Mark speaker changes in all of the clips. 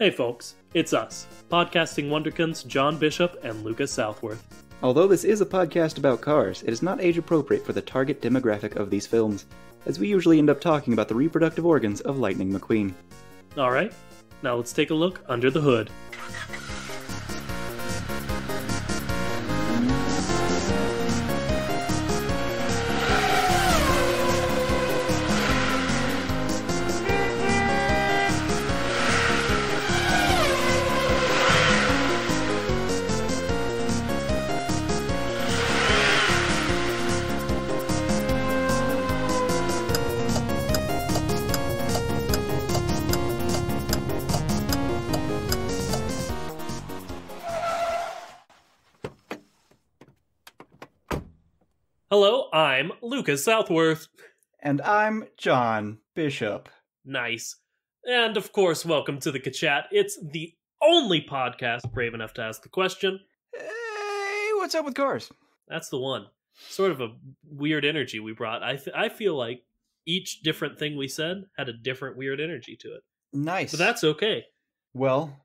Speaker 1: Hey folks, it's us, podcasting wonderkins John Bishop and Lucas Southworth.
Speaker 2: Although this is a podcast about cars, it is not age appropriate for the target demographic of these films, as we usually end up talking about the reproductive organs of Lightning McQueen.
Speaker 1: Alright, now let's take a look under the hood. Hello, I'm Lucas Southworth.
Speaker 2: And I'm John Bishop.
Speaker 1: Nice. And of course, welcome to the Chat. It's the only podcast brave enough to ask the question.
Speaker 2: Hey, what's up with cars?
Speaker 1: That's the one. Sort of a weird energy we brought. I feel like each different thing we said had a different weird energy to it.
Speaker 2: Nice.
Speaker 1: But that's okay.
Speaker 2: Well,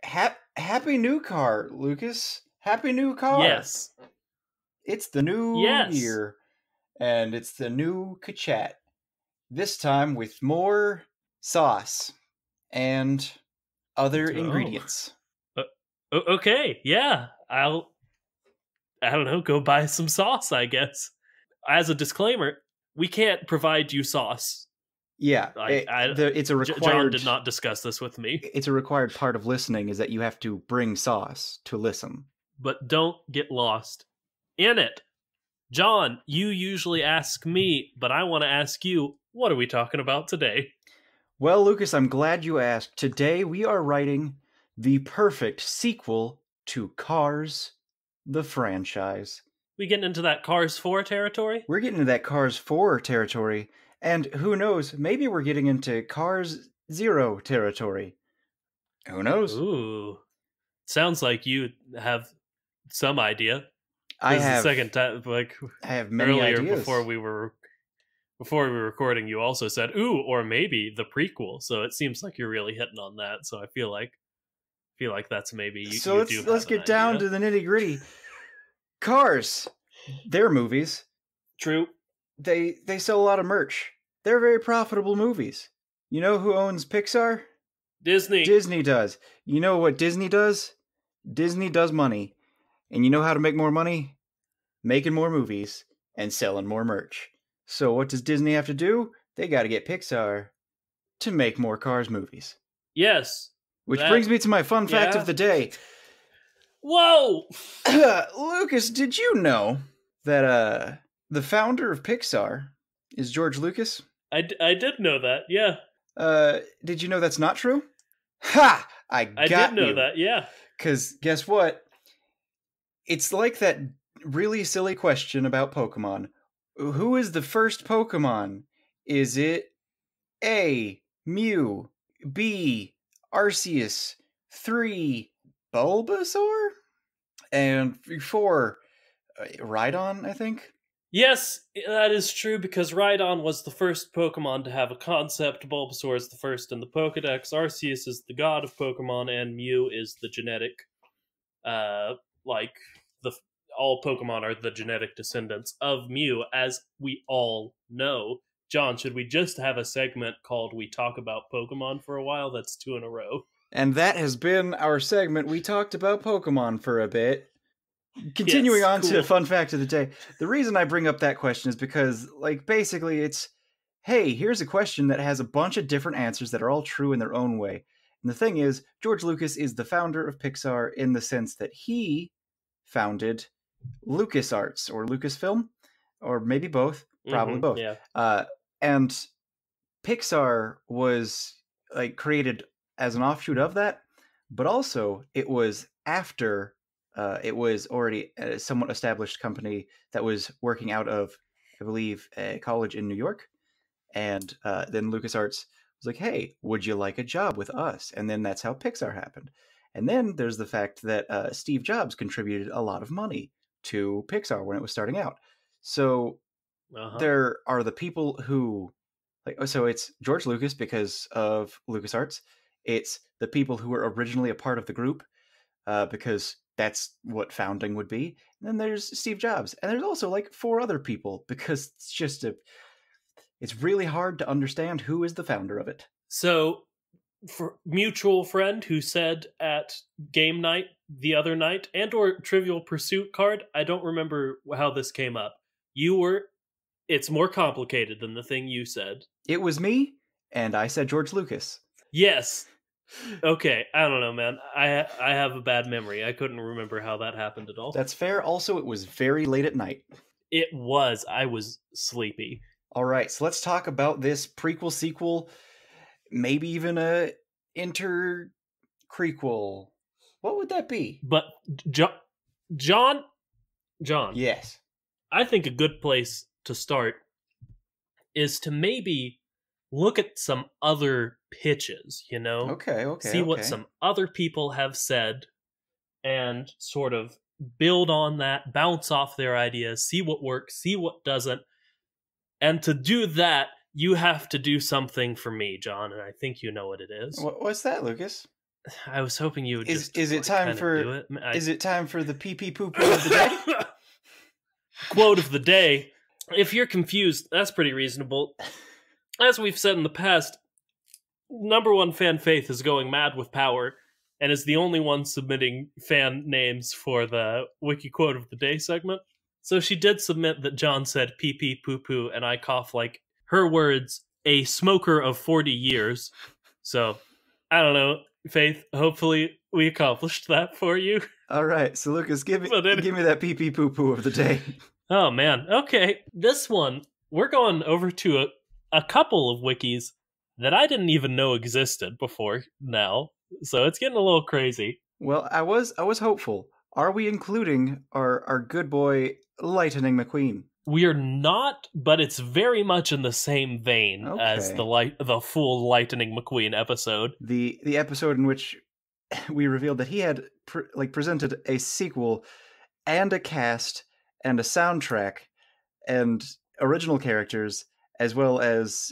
Speaker 2: happy new car, Lucas. Happy new car.
Speaker 1: Yes.
Speaker 2: It's the new year, and it's the new Chat. This time with more sauce and other ingredients.
Speaker 1: Okay, yeah. I don't know, go buy some sauce, I guess. As a disclaimer, we can't provide you sauce.
Speaker 2: Yeah, it's a required...
Speaker 1: John did not discuss this with me.
Speaker 2: It's a required part of listening is that you have to bring sauce to listen.
Speaker 1: But don't get lost in it. John, you usually ask me, but I want to ask you, what are we talking about today?
Speaker 2: Well, Lucas, I'm glad you asked. Today we are writing the perfect sequel to Cars, the franchise.
Speaker 1: We getting into that Cars 4 territory?
Speaker 2: We're getting into that Cars 4 territory, and who knows, maybe we're getting into Cars 0 territory. Who knows?
Speaker 1: Ooh. Sounds like you have some idea.
Speaker 2: I have
Speaker 1: the second time,
Speaker 2: I have many
Speaker 1: earlier
Speaker 2: ideas.
Speaker 1: before we were recording. You also said, "Ooh," or maybe the prequel. So it seems like you're really hitting on that. So I feel like that's maybe.
Speaker 2: So let's get down to the nitty gritty. Cars, they're movies.
Speaker 1: True.
Speaker 2: They sell a lot of merch. They're very profitable movies. You know who owns Pixar?
Speaker 1: Disney.
Speaker 2: Disney does. You know what Disney does? Disney does money. And you know how to make more money? Making more movies and selling more merch. So what does Disney have to do? They got to get Pixar to make more Cars movies.
Speaker 1: Yes.
Speaker 2: Which brings me to my fun fact of the day.
Speaker 1: Whoa!
Speaker 2: Lucas, did you know that the founder of Pixar is George Lucas?
Speaker 1: I did know that, yeah.
Speaker 2: Did you know that's not true? Ha! I did
Speaker 1: know that, yeah.
Speaker 2: Because guess what? It's like that really silly question about Pokemon. Who is the first Pokemon? Is it A, Mew, B, Arceus, 3, Bulbasaur, and 4, Rhydon, I think?
Speaker 1: Yes, that is true, because Rhydon was the first Pokemon to have a concept, Bulbasaur is the first in the Pokedex, Arceus is the god of Pokemon, and Mew is the genetic, all Pokemon are the genetic descendants of Mew, as we all know. John, should we just have a segment called We Talk About Pokemon for a while? That's 2 in a row.
Speaker 2: And that has been our segment. We talked about Pokemon for a bit. Continuing on to fun fact of the day. The reason I bring up that question is because, basically it's, hey, here's a question that has a bunch of different answers that are all true in their own way. And the thing is, George Lucas is the founder of Pixar in the sense that he founded LucasArts or Lucasfilm, or maybe both, probably both.
Speaker 1: Yeah.
Speaker 2: And Pixar was created as an offshoot of that, but also it was after it was already a somewhat established company that was working out of, I believe, a college in New York. And then LucasArts was like, hey, would you like a job with us? And then that's how Pixar happened. And then there's the fact that Steve Jobs contributed a lot of money to Pixar when it was starting out. So there are the people who, so it's George Lucas because of LucasArts. It's the people who were originally a part of the group, because that's what founding would be. And then there's Steve Jobs, and there's also like 4 other people, because it's really hard to understand who is the founder of it.
Speaker 1: So, for mutual friend who said at game night the other night, and or Trivial Pursuit card, I don't remember how this came up. It's more complicated than the thing you said.
Speaker 2: It was me, and I said George Lucas.
Speaker 1: Yes. Okay, I don't know, man. I have a bad memory. I couldn't remember how that happened at all.
Speaker 2: That's fair. Also, it was very late at night.
Speaker 1: It was. I was sleepy.
Speaker 2: All right, so let's talk about this prequel, sequel, maybe even a inter-crequel. What would that be?
Speaker 1: But John,
Speaker 2: Yes.
Speaker 1: I think a good place to start is to maybe look at some other pitches, you know?
Speaker 2: Okay.
Speaker 1: See what some other people have said and sort of build on that, bounce off their ideas, see what works, see what doesn't. And to do that, you have to do something for me, John, and I think you know what it is.
Speaker 2: What's that, Lucas?
Speaker 1: I was hoping you would just
Speaker 2: Is it time for
Speaker 1: do it.
Speaker 2: Is it time for the pee poo poo of the day?
Speaker 1: Quote of the day. If you're confused, that's pretty reasonable. As we've said in the past, number one fan Faith is going mad with power and is the only one submitting fan names for the Wiki Quote of the Day segment. So she did submit that John said pee pee poo poo, and I cough like, her words, a smoker of 40 years. So, I don't know, Faith, hopefully we accomplished that for you.
Speaker 2: All right, so Lucas, give me that pee pee poo poo of the day.
Speaker 1: Oh man, okay. This one, we're going over to a couple of wikis that I didn't even know existed before now. So it's getting a little crazy.
Speaker 2: Well, I was hopeful. Are we including our good boy Lightning McQueen?
Speaker 1: We are not, but it's very much in the same vein as the full Lightning McQueen episode.
Speaker 2: The episode in which we revealed that he had presented a sequel and a cast and a soundtrack and original characters, as well as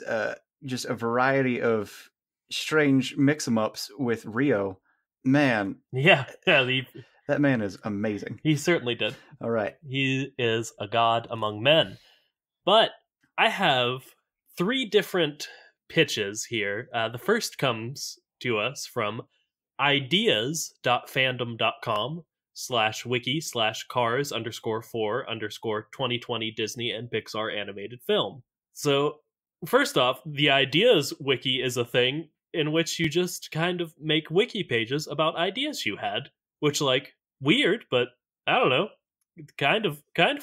Speaker 2: just a variety of strange mix-em-ups with Rio. Man.
Speaker 1: Yeah.
Speaker 2: That man is amazing.
Speaker 1: He certainly did.
Speaker 2: All right.
Speaker 1: He is a god among men. But I have 3 different pitches here. The first comes to us from ideas.fandom.com/wiki/cars_4_2020 Disney and Pixar animated film. So, first off, the Ideas Wiki is a thing in which you just kind of make wiki pages about ideas you had, which, like, weird, but I don't know, kind of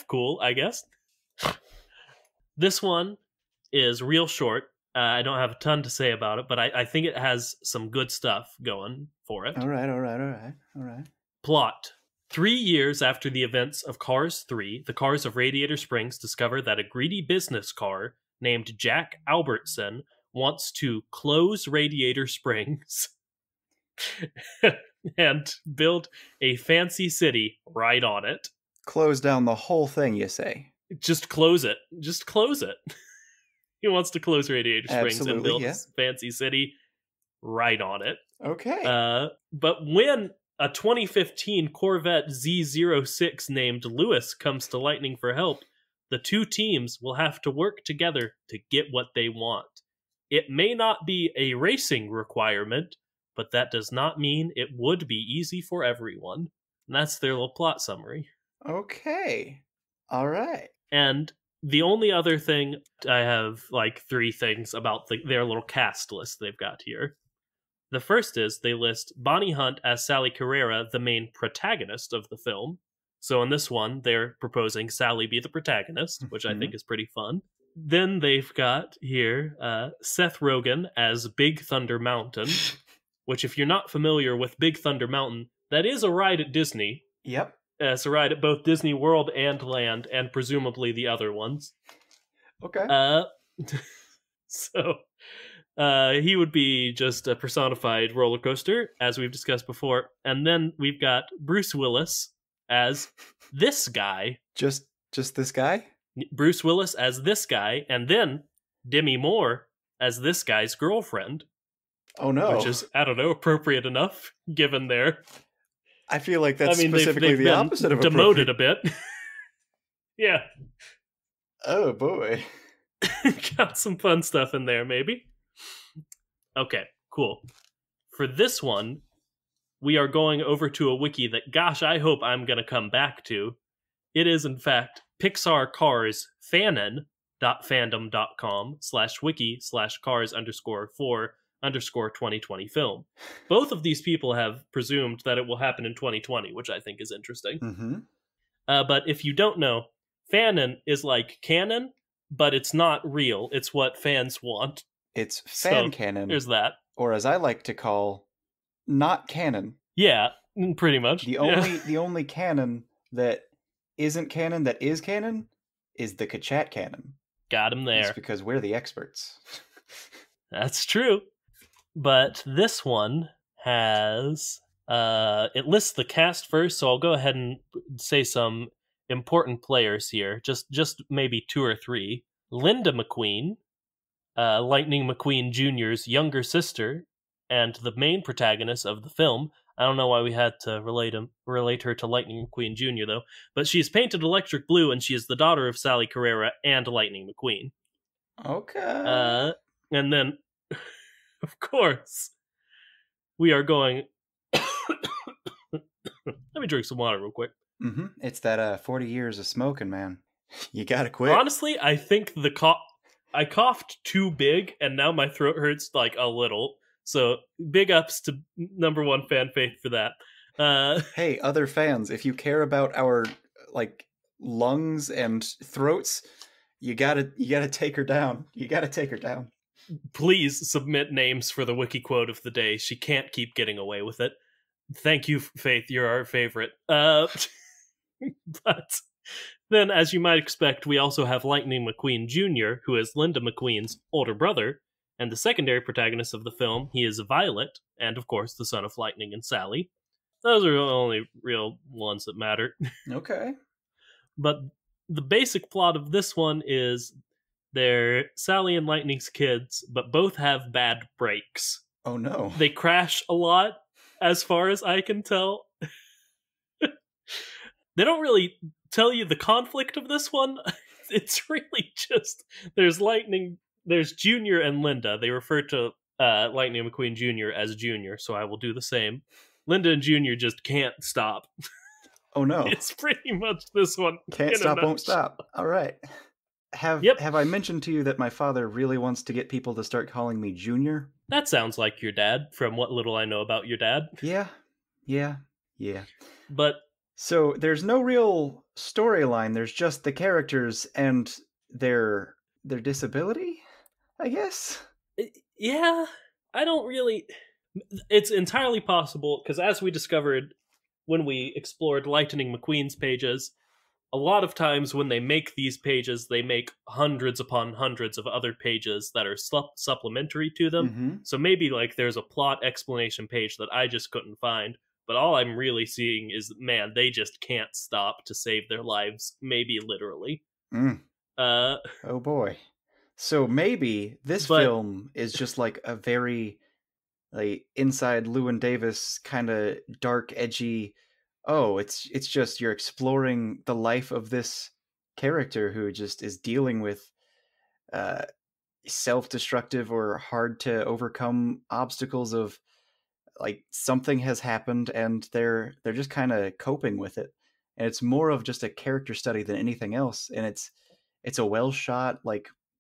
Speaker 1: cool, I guess. This one is real short. I don't have a ton to say about it, but I think it has some good stuff going for it.
Speaker 2: All right.
Speaker 1: Plot. 3 years after the events of Cars 3, the cars of Radiator Springs discover that a greedy business car named Jack Albertson wants to close Radiator Springs and build a fancy city right on it.
Speaker 2: Close down the whole thing, you say?
Speaker 1: Just close it. He wants to close Radiator Springs and build a fancy city right on it.
Speaker 2: Okay.
Speaker 1: But when a 2015 Corvette Z06 named Lewis comes to Lightning for help, the 2 teams will have to work together to get what they want. It may not be a racing requirement, but that does not mean it would be easy for everyone. And that's their little plot summary.
Speaker 2: Okay. All right.
Speaker 1: And the only other thing, I have like 3 things about their little cast list they've got here. The first is they list Bonnie Hunt as Sally Carrera, the main protagonist of the film. So in this one, they're proposing Sally be the protagonist, which I think is pretty fun. Then they've got here Seth Rogen as Big Thunder Mountain, which if you're not familiar with Big Thunder Mountain, that is a ride at Disney.
Speaker 2: Yep.
Speaker 1: It's a ride at both Disney World and Land, and presumably the other ones.
Speaker 2: Okay.
Speaker 1: So he would be just a personified roller coaster, as we've discussed before. And then we've got Bruce Willis as this guy.
Speaker 2: Just this guy?
Speaker 1: Bruce Willis as this guy, and then Demi Moore as this guy's girlfriend.
Speaker 2: Oh no.
Speaker 1: Which is, I don't know, appropriate enough given their.
Speaker 2: I feel like that's
Speaker 1: I mean,
Speaker 2: specifically
Speaker 1: they've
Speaker 2: the
Speaker 1: been
Speaker 2: opposite of
Speaker 1: demoted
Speaker 2: appropriate.
Speaker 1: a bit. Yeah.
Speaker 2: Oh boy.
Speaker 1: Got some fun stuff in there, maybe. Okay, cool. For this one, we are going over to a wiki that, gosh, I hope I'm going to come back to. It is, in fact, Pixar Cars fanon.fandom.com/wiki/cars_4_2020 film. Both of these people have presumed that it will happen in 2020, which I think is interesting.
Speaker 2: Mm-hmm.
Speaker 1: But if you don't know, fanon is like canon, but it's not real. It's what fans want.
Speaker 2: It's fan
Speaker 1: So,
Speaker 2: canon,
Speaker 1: there's that.
Speaker 2: or as I like to call, not canon.
Speaker 1: Yeah, pretty much.
Speaker 2: The only canon that isn't canon that is canon is the Kachat canon.
Speaker 1: Got him there.
Speaker 2: It's because we're the experts.
Speaker 1: That's true. But this one has it lists the cast first, so I'll go ahead and say some important players here. Just maybe 2 or 3. Linda McQueen, Lightning McQueen Jr.'s younger sister, and the main protagonist of the film. I don't know why we had to relate her to Lightning McQueen Jr. though, but she is painted electric blue, and she is the daughter of Sally Carrera and Lightning McQueen.
Speaker 2: Okay.
Speaker 1: And then, of course, we are going. Let me drink some water real quick.
Speaker 2: Mm-hmm. It's that 40 years of smoking, man. You gotta quit.
Speaker 1: Honestly, I think I coughed too big, and now my throat hurts like a little. So big ups to number 1 fan faith for that.
Speaker 2: Hey, other fans, if you care about our lungs and throats, you gotta take her down. You gotta take her down.
Speaker 1: Please submit names for the wiki quote of the day. She can't keep getting away with it. Thank you, Faith. You're our favorite. But then, as you might expect, we also have Lightning McQueen Jr., who is Linda McQueen's older brother, and the secondary protagonist of the film. He is Violet, and of course, the son of Lightning and Sally. Those are the only real ones that matter.
Speaker 2: Okay.
Speaker 1: But the basic plot of this one is they're Sally and Lightning's kids, but both have bad brakes.
Speaker 2: Oh no.
Speaker 1: They crash a lot, as far as I can tell. They don't really tell you the conflict of this one. It's really just there's Junior and Linda. They refer to Lightning McQueen Jr. as Junior, so I will do the same. Linda and Junior just can't stop.
Speaker 2: Oh no.
Speaker 1: It's pretty much this one.
Speaker 2: Can't stop, won't stop. All right. Have I mentioned to you that my father really wants to get people to start calling me Junior?
Speaker 1: That sounds like your dad, from what little I know about your dad.
Speaker 2: Yeah.
Speaker 1: But
Speaker 2: so there's no real storyline. There's just the characters and their disability, I guess.
Speaker 1: Yeah, I don't really. It's entirely possible, because as we discovered when we explored Lightning McQueen's pages, a lot of times when they make these pages, they make hundreds upon hundreds of other pages that are supplementary to them.
Speaker 2: Mm-hmm.
Speaker 1: So maybe there's a plot explanation page that I just couldn't find. But all I'm really seeing is, man, they just can't stop to save their lives, maybe literally.
Speaker 2: Oh boy. So maybe this film is just a very inside Llewyn Davis kind of dark, edgy. Oh, it's just you're exploring the life of this character who just is dealing with self-destructive or hard to overcome obstacles of something has happened and they're just kind of coping with it. And it's more of just a character study than anything else. And it's a well shot,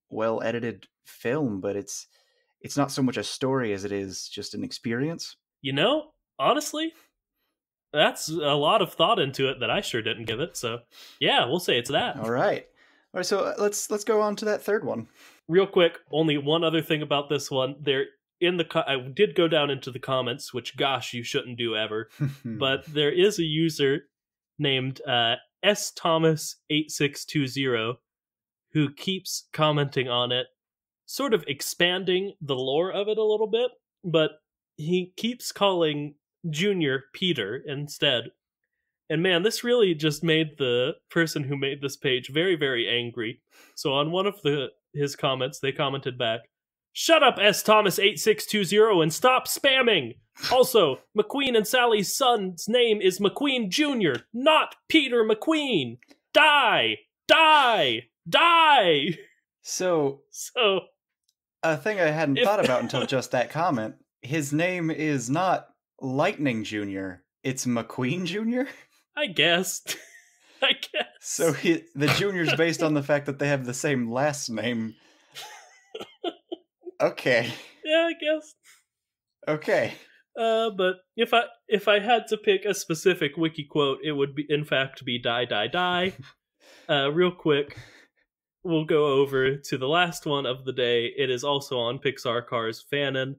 Speaker 2: well edited film, but it's not so much a story as it is just an experience.
Speaker 1: Honestly, that's a lot of thought into it that I sure didn't give it. So yeah, we'll say it's that.
Speaker 2: All right. So let's go on to that third one.
Speaker 1: Real quick, only one other thing about this one. I did go down into the comments, which gosh, you shouldn't do ever. But there is a user named sthomas8620 who keeps commenting on it, sort of expanding the lore of it a little bit, but he keeps calling Junior Peter instead. And man, this really just made the person who made this page very, very angry. So on one of his comments, they commented back, Shut up, S. Thomas 8620, and stop spamming! Also, McQueen and Sally's son's name is McQueen Jr., not Peter McQueen! Die! Die! Die!
Speaker 2: So, a thing I hadn't thought about until just that comment. His name is not Lightning Jr., it's McQueen Jr.?
Speaker 1: I guess. I guess.
Speaker 2: So the junior's based on the fact that they have the same last name. Okay.
Speaker 1: Yeah, I guess.
Speaker 2: Okay.
Speaker 1: But if I had to pick a specific wiki quote, it would be in fact be die die die. Real quick, we'll go over to the last one of the day. It is also on Pixar Cars Fanon,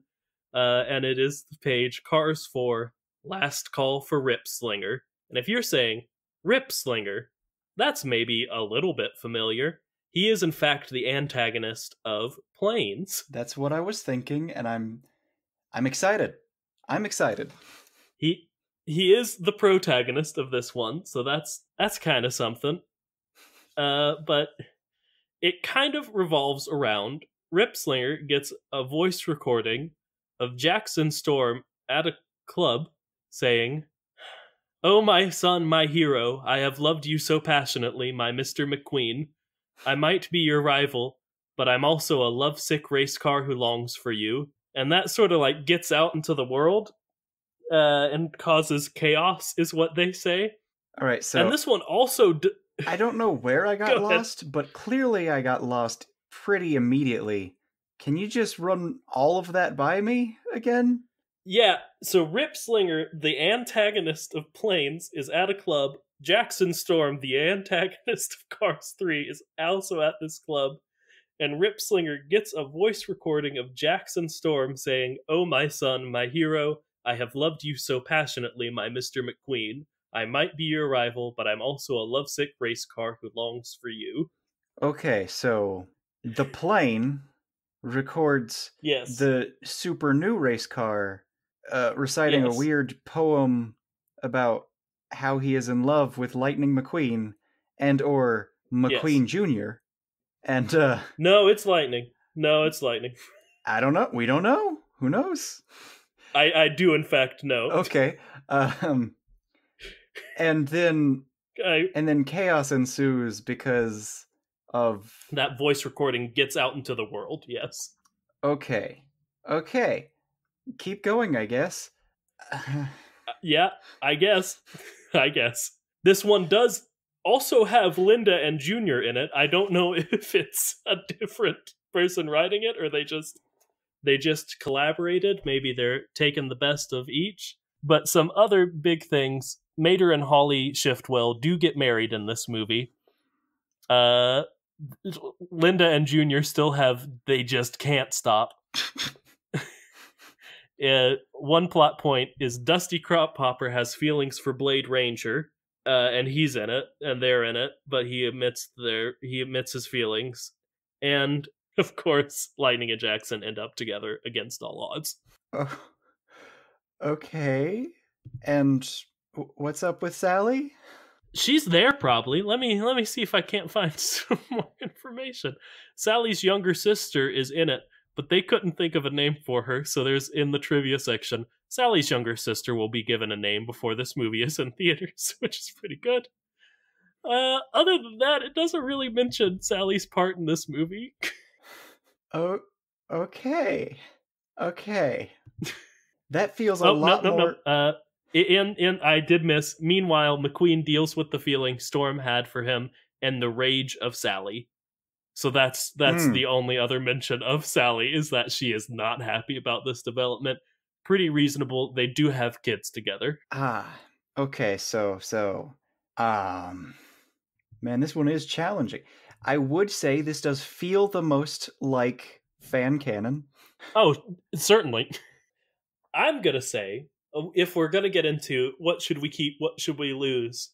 Speaker 1: and it is the page Cars 4 Last Call for Rip Slinger. And if you're saying Rip Slinger, that's maybe a little bit familiar. He is in fact the antagonist of Planes.
Speaker 2: That's what I was thinking, and I'm excited. I'm excited.
Speaker 1: He is the protagonist of this one, so that's kind of something. But it kind of revolves around Rip Slinger gets a voice recording of Jackson Storm at a club saying, "Oh, my son, my hero, I have loved you so passionately, my Mr. McQueen. I might be your rival, but I'm also a lovesick race car who longs for you." And that sort of like gets out into the world and causes chaos, is what they say.
Speaker 2: All right, so...
Speaker 1: And this one also...
Speaker 2: I don't know where I got lost, but clearly I got lost pretty immediately. Can you just run all of that by me again?
Speaker 1: Yeah, so Rip Slinger, the antagonist of Planes, is at a club. Jackson Storm, the antagonist of Cars 3, is also at this club. And Rip Slinger gets a voice recording of Jackson Storm saying, "Oh, my son, my hero, I have loved you so passionately, my Mr. McQueen. I might be your rival, but I'm also a lovesick race car who longs for you."
Speaker 2: Okay, so the plane records the super new race car reciting a weird poem about how he is in love with Lightning McQueen and or McQueen Jr. And
Speaker 1: no, it's Lightning. No, it's Lightning.
Speaker 2: I don't know. We don't know. Who knows?
Speaker 1: I do in fact know.
Speaker 2: Okay. And then chaos ensues because of
Speaker 1: that voice recording gets out into the world. Yes.
Speaker 2: Okay. Keep going, I guess.
Speaker 1: Yeah, I guess. This one does also have Linda and Junior in it. I don't know if it's a different person writing it or they just collaborated. Maybe they're taking the best of each. But some other big things. Mater and Holly Shiftwell do get married in this movie. Linda and Junior still have They Just Can't Stop. One plot point is Dusty Crop Popper has feelings for Blade Ranger, and he's in it, and they're in it, but he admits his feelings. And, of course, Lightning and Jackson end up together against all odds.
Speaker 2: Okay. And what's up with Sally?
Speaker 1: She's there, probably. Let me see if I can't find some more information. Sally's younger sister is in it, but they couldn't think of a name for her, so there's in the trivia section, Sally's younger sister will be given a name before this movie is in theaters, which is pretty good. Other than that, it doesn't really mention Sally's part in this movie.
Speaker 2: Oh, okay. That feels a lot more...
Speaker 1: No. I did miss. Meanwhile, McQueen deals with the feeling Storm had for him and the rage of Sally. So that's the only other mention of Sally, is that she is not happy about this development. Pretty reasonable. They do have kids together.
Speaker 2: Okay, so man, this one is challenging. I would say this does feel the most like fan canon.
Speaker 1: Oh, certainly. I'm gonna say, if we're gonna get into what should we keep, what should we lose,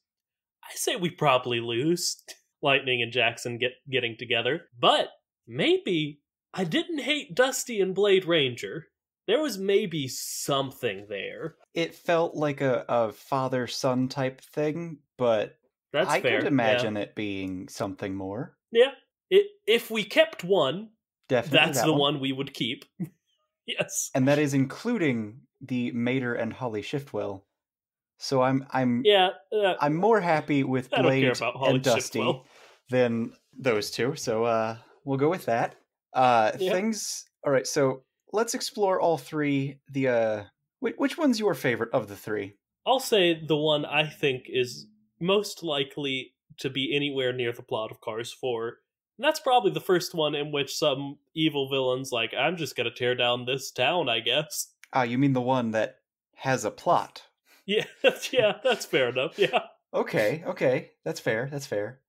Speaker 1: I say we probably lose Lightning and Jackson getting together. But maybe I didn't hate Dusty and Blade Ranger. There was maybe something there.
Speaker 2: It felt like a father-son type thing, but
Speaker 1: that's fair.
Speaker 2: Could imagine it being something more.
Speaker 1: Yeah. If we kept one,
Speaker 2: Definitely
Speaker 1: That's
Speaker 2: that
Speaker 1: the
Speaker 2: one.
Speaker 1: one we would keep. Yes.
Speaker 2: And that is including the Mater and Holly Shiftwell. So I'm
Speaker 1: Yeah,
Speaker 2: more happy with
Speaker 1: I don't care
Speaker 2: Blade
Speaker 1: about
Speaker 2: and
Speaker 1: Holly
Speaker 2: Dusty
Speaker 1: Shiftwell.
Speaker 2: than those two. So we'll go with that.
Speaker 1: Yep.
Speaker 2: Things. All right. So let's explore all three. Which one's your favorite of the three?
Speaker 1: I'll say the one I think is most likely to be anywhere near the plot of Cars 4. And that's probably the first one in which some evil villain's like, I'm just gonna tear down this town, I guess.
Speaker 2: Ah, you mean the one that has a plot?
Speaker 1: Yeah, yeah, that's fair enough. Yeah.
Speaker 2: Okay, that's fair. That's fair.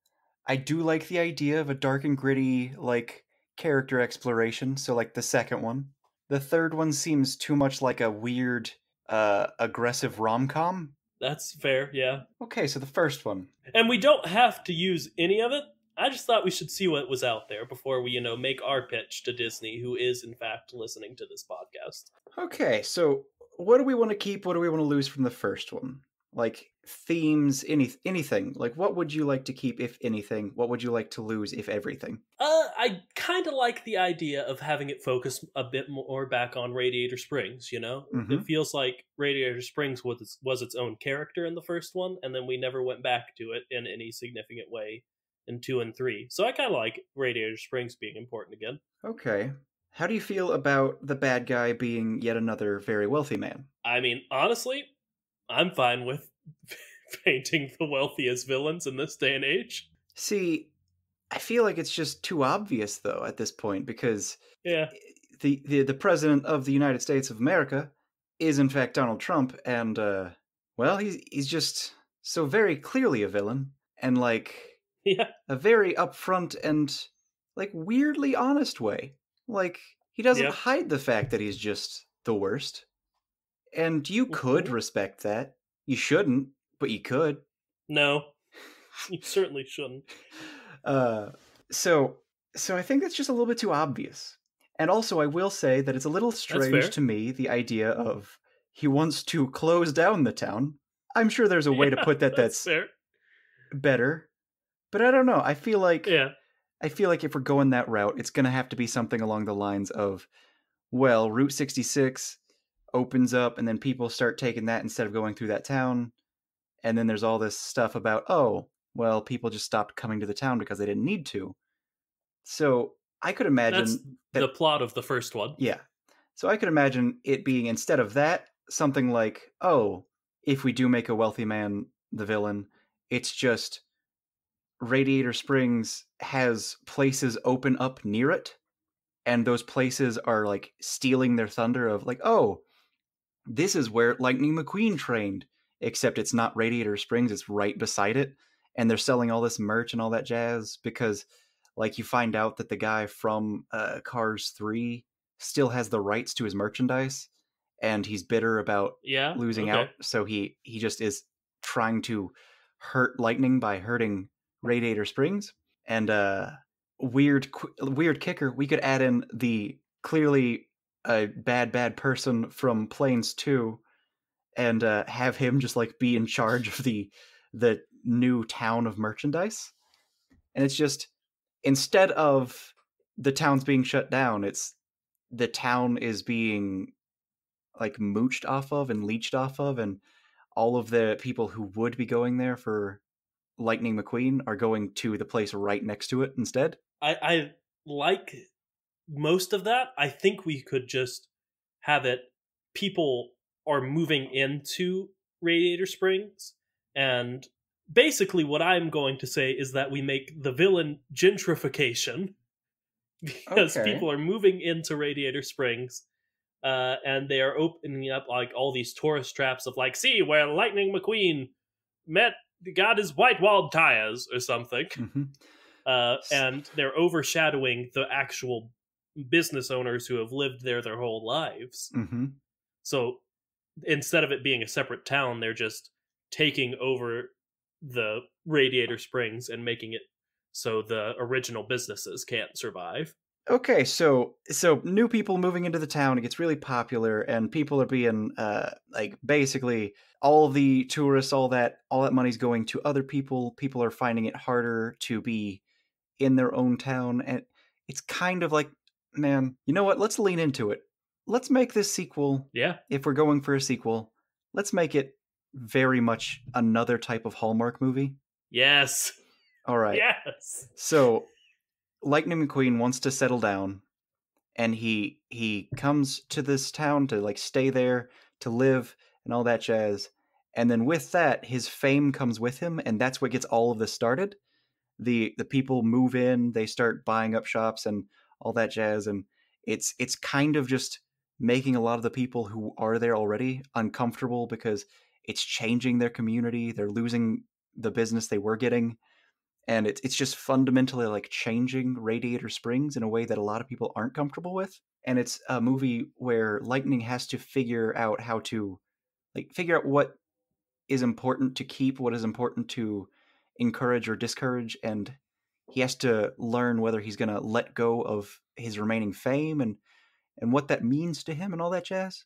Speaker 2: I do like the idea of a dark and gritty like character exploration. So like the second one, the third one seems too much like a weird, aggressive rom com.
Speaker 1: That's fair, yeah.
Speaker 2: Okay, so the first one.
Speaker 1: And we don't have to use any of it. I just thought we should see what was out there before we, make our pitch to Disney, who is in fact listening to this podcast.
Speaker 2: Okay, so what do we want to keep? What do we want to lose from the first one? Like themes, anything. Like what would you like to keep if anything? What would you like to lose if everything?
Speaker 1: I kind of like the idea of having it focus a bit more back on Radiator Springs.
Speaker 2: Mm-hmm.
Speaker 1: It feels like Radiator Springs was its own character in the first one, and then we never went back to it in any significant way in 2 and 3. So I kind of like Radiator Springs being important again.
Speaker 2: Okay. How do you feel about the bad guy being yet another very wealthy man?
Speaker 1: I mean, honestly, I'm fine with painting the wealthiest villains in this day and age.
Speaker 2: See, I feel like it's just too obvious though at this point because
Speaker 1: Yeah.
Speaker 2: the president of the United States of America is in fact Donald Trump, and well, he's just so very clearly a villain and like
Speaker 1: Yeah.
Speaker 2: a very upfront and like weirdly honest way. Like he doesn't
Speaker 1: Yep.
Speaker 2: hide the fact that he's just the worst, and you could
Speaker 1: Mhm.
Speaker 2: respect that. You shouldn't, but you could.
Speaker 1: No, you certainly shouldn't.
Speaker 2: Uh, so I think that's just a little bit too obvious. And also, I will say that it's a little
Speaker 1: That's
Speaker 2: strange
Speaker 1: fair.
Speaker 2: to me the idea of he wants to close down the town. I'm sure there's a way to
Speaker 1: Yeah,
Speaker 2: put that
Speaker 1: that's
Speaker 2: that's
Speaker 1: fair.
Speaker 2: better, but I don't know.
Speaker 1: Yeah.
Speaker 2: I feel like if we're going that route, it's going to have to be something along the lines of, well, Route 66 opens up, and then people start taking that instead of going through that town. And then there's all this stuff about, oh, well, people just stopped coming to the town because they didn't need to. So I could
Speaker 1: That's
Speaker 2: imagine
Speaker 1: the
Speaker 2: that,
Speaker 1: plot of the first one.
Speaker 2: yeah. So I could imagine it being instead of that, something like, oh, if we do make a wealthy man the villain, it's just Radiator Springs has places open up near it, and those places are like stealing their thunder of like, oh, this is where Lightning McQueen trained, except it's not Radiator Springs, it's right beside it. And they're selling all this merch and all that jazz because, like, you find out that the guy from Cars 3 still has the rights to his merchandise and he's bitter about
Speaker 1: Yeah.
Speaker 2: losing
Speaker 1: Okay.
Speaker 2: out. So he just is trying to hurt Lightning by hurting Radiator Springs. And weird kicker, we could add in the clearly a bad person from Planes 2 and have him just like be in charge of the new town of merchandise. And it's just instead of the town's being shut down, it's the town is being like mooched off of and leached off of, and all of the people who would be going there for Lightning McQueen are going to the place right next to it instead.
Speaker 1: I like most of that. I think we could just have it people are moving into Radiator Springs, and basically what I'm going to say is that we make the villain gentrification because
Speaker 2: Okay.
Speaker 1: people are moving into Radiator Springs, and they are opening up like all these tourist traps of like, see where Lightning McQueen met, got his white walled tires or something,
Speaker 2: Mm-hmm.
Speaker 1: and they're overshadowing the actual business owners who have lived there their whole lives.
Speaker 2: Mm-hmm.
Speaker 1: So instead of it being a separate town, they're just taking over the Radiator Springs and making it so the original businesses can't survive.
Speaker 2: Okay, so new people moving into the town, it gets really popular, and people are being like basically all the tourists, all that money's going to other people. People are finding it harder to be in their own town, and it's kind of like man, you know what? Let's lean into it. Let's make this sequel,
Speaker 1: Yeah.
Speaker 2: if we're going for a sequel, let's make it very much another type of Hallmark movie.
Speaker 1: Yes.
Speaker 2: All right.
Speaker 1: Yes.
Speaker 2: So, Lightning McQueen wants to settle down, and he comes to this town to like stay there, to live, and all that jazz. And then with that, his fame comes with him, and that's what gets all of this started. The people move in, they start buying up shops and all that jazz, and it's kind of just making a lot of the people who are there already uncomfortable because it's changing their community. They're losing the business they were getting, and it's just fundamentally like changing Radiator Springs in a way that a lot of people aren't comfortable with. And it's a movie where Lightning has to figure out how to like figure out what is important to keep, what is important to encourage or discourage, and he has to learn whether he's going to let go of his remaining fame and what that means to him and all that jazz.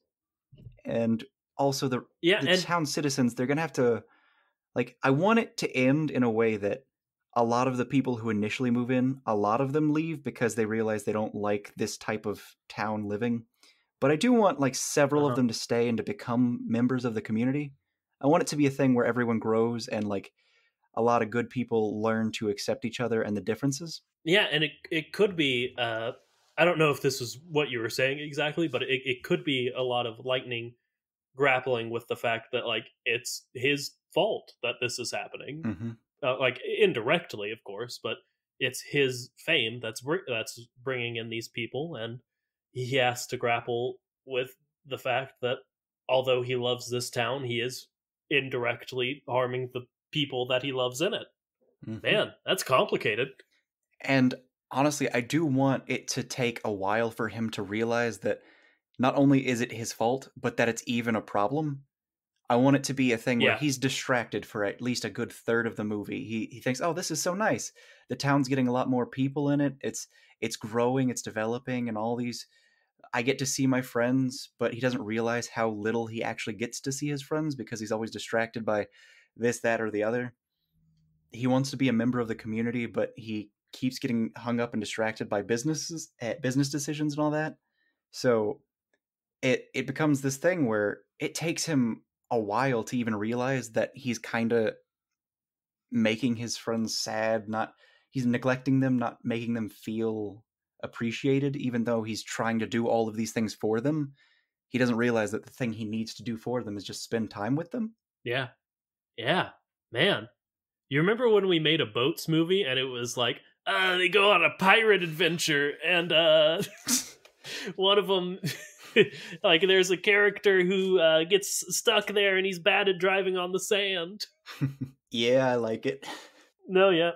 Speaker 2: And also
Speaker 1: Yeah,
Speaker 2: the
Speaker 1: and
Speaker 2: town citizens, they're going to have to like I want it to end in a way that a lot of the people who initially move in, a lot of them leave because they realize they don't like this type of town living. But I do want like several of them to stay and to become members of the community. I want it to be a thing where everyone grows and like a lot of good people learn to accept each other and the differences.
Speaker 1: yeah, and it could be I don't know if this was what you were saying exactly, but it could be a lot of Lightning grappling with the fact that like it's his fault that this is happening,
Speaker 2: Mm-hmm.
Speaker 1: like indirectly, of course, but it's his fame that's bringing in these people, and he has to grapple with the fact that although he loves this town, he is indirectly harming the people that he loves in it.
Speaker 2: Mm-hmm.
Speaker 1: Man, that's complicated.
Speaker 2: And honestly, I do want it to take a while for him to realize that not only is it his fault, but that it's even a problem. I want it to be a thing where
Speaker 1: Yeah,
Speaker 2: he's distracted for at least a good third of the movie. He thinks, "Oh, this is so nice. The town's getting a lot more people in it. It's growing, it's developing, and all these I get to see my friends," but he doesn't realize how little he actually gets to see his friends because he's always distracted by this, that, or the other. He wants to be a member of the community, but he keeps getting hung up and distracted by business decisions and all that. So it becomes this thing where it takes him a while to even realize that he's kind of making his friends sad, not he's neglecting them, not making them feel appreciated, even though he's trying to do all of these things for them. He doesn't realize that the thing he needs to do for them is just spend time with them.
Speaker 1: yeah, yeah. Man, you remember when we made a boats movie and it was like, they go on a pirate adventure and one of them, like, there's a character who gets stuck there and he's bad at driving on the sand.
Speaker 2: Yeah, I like it.
Speaker 1: No, yeah.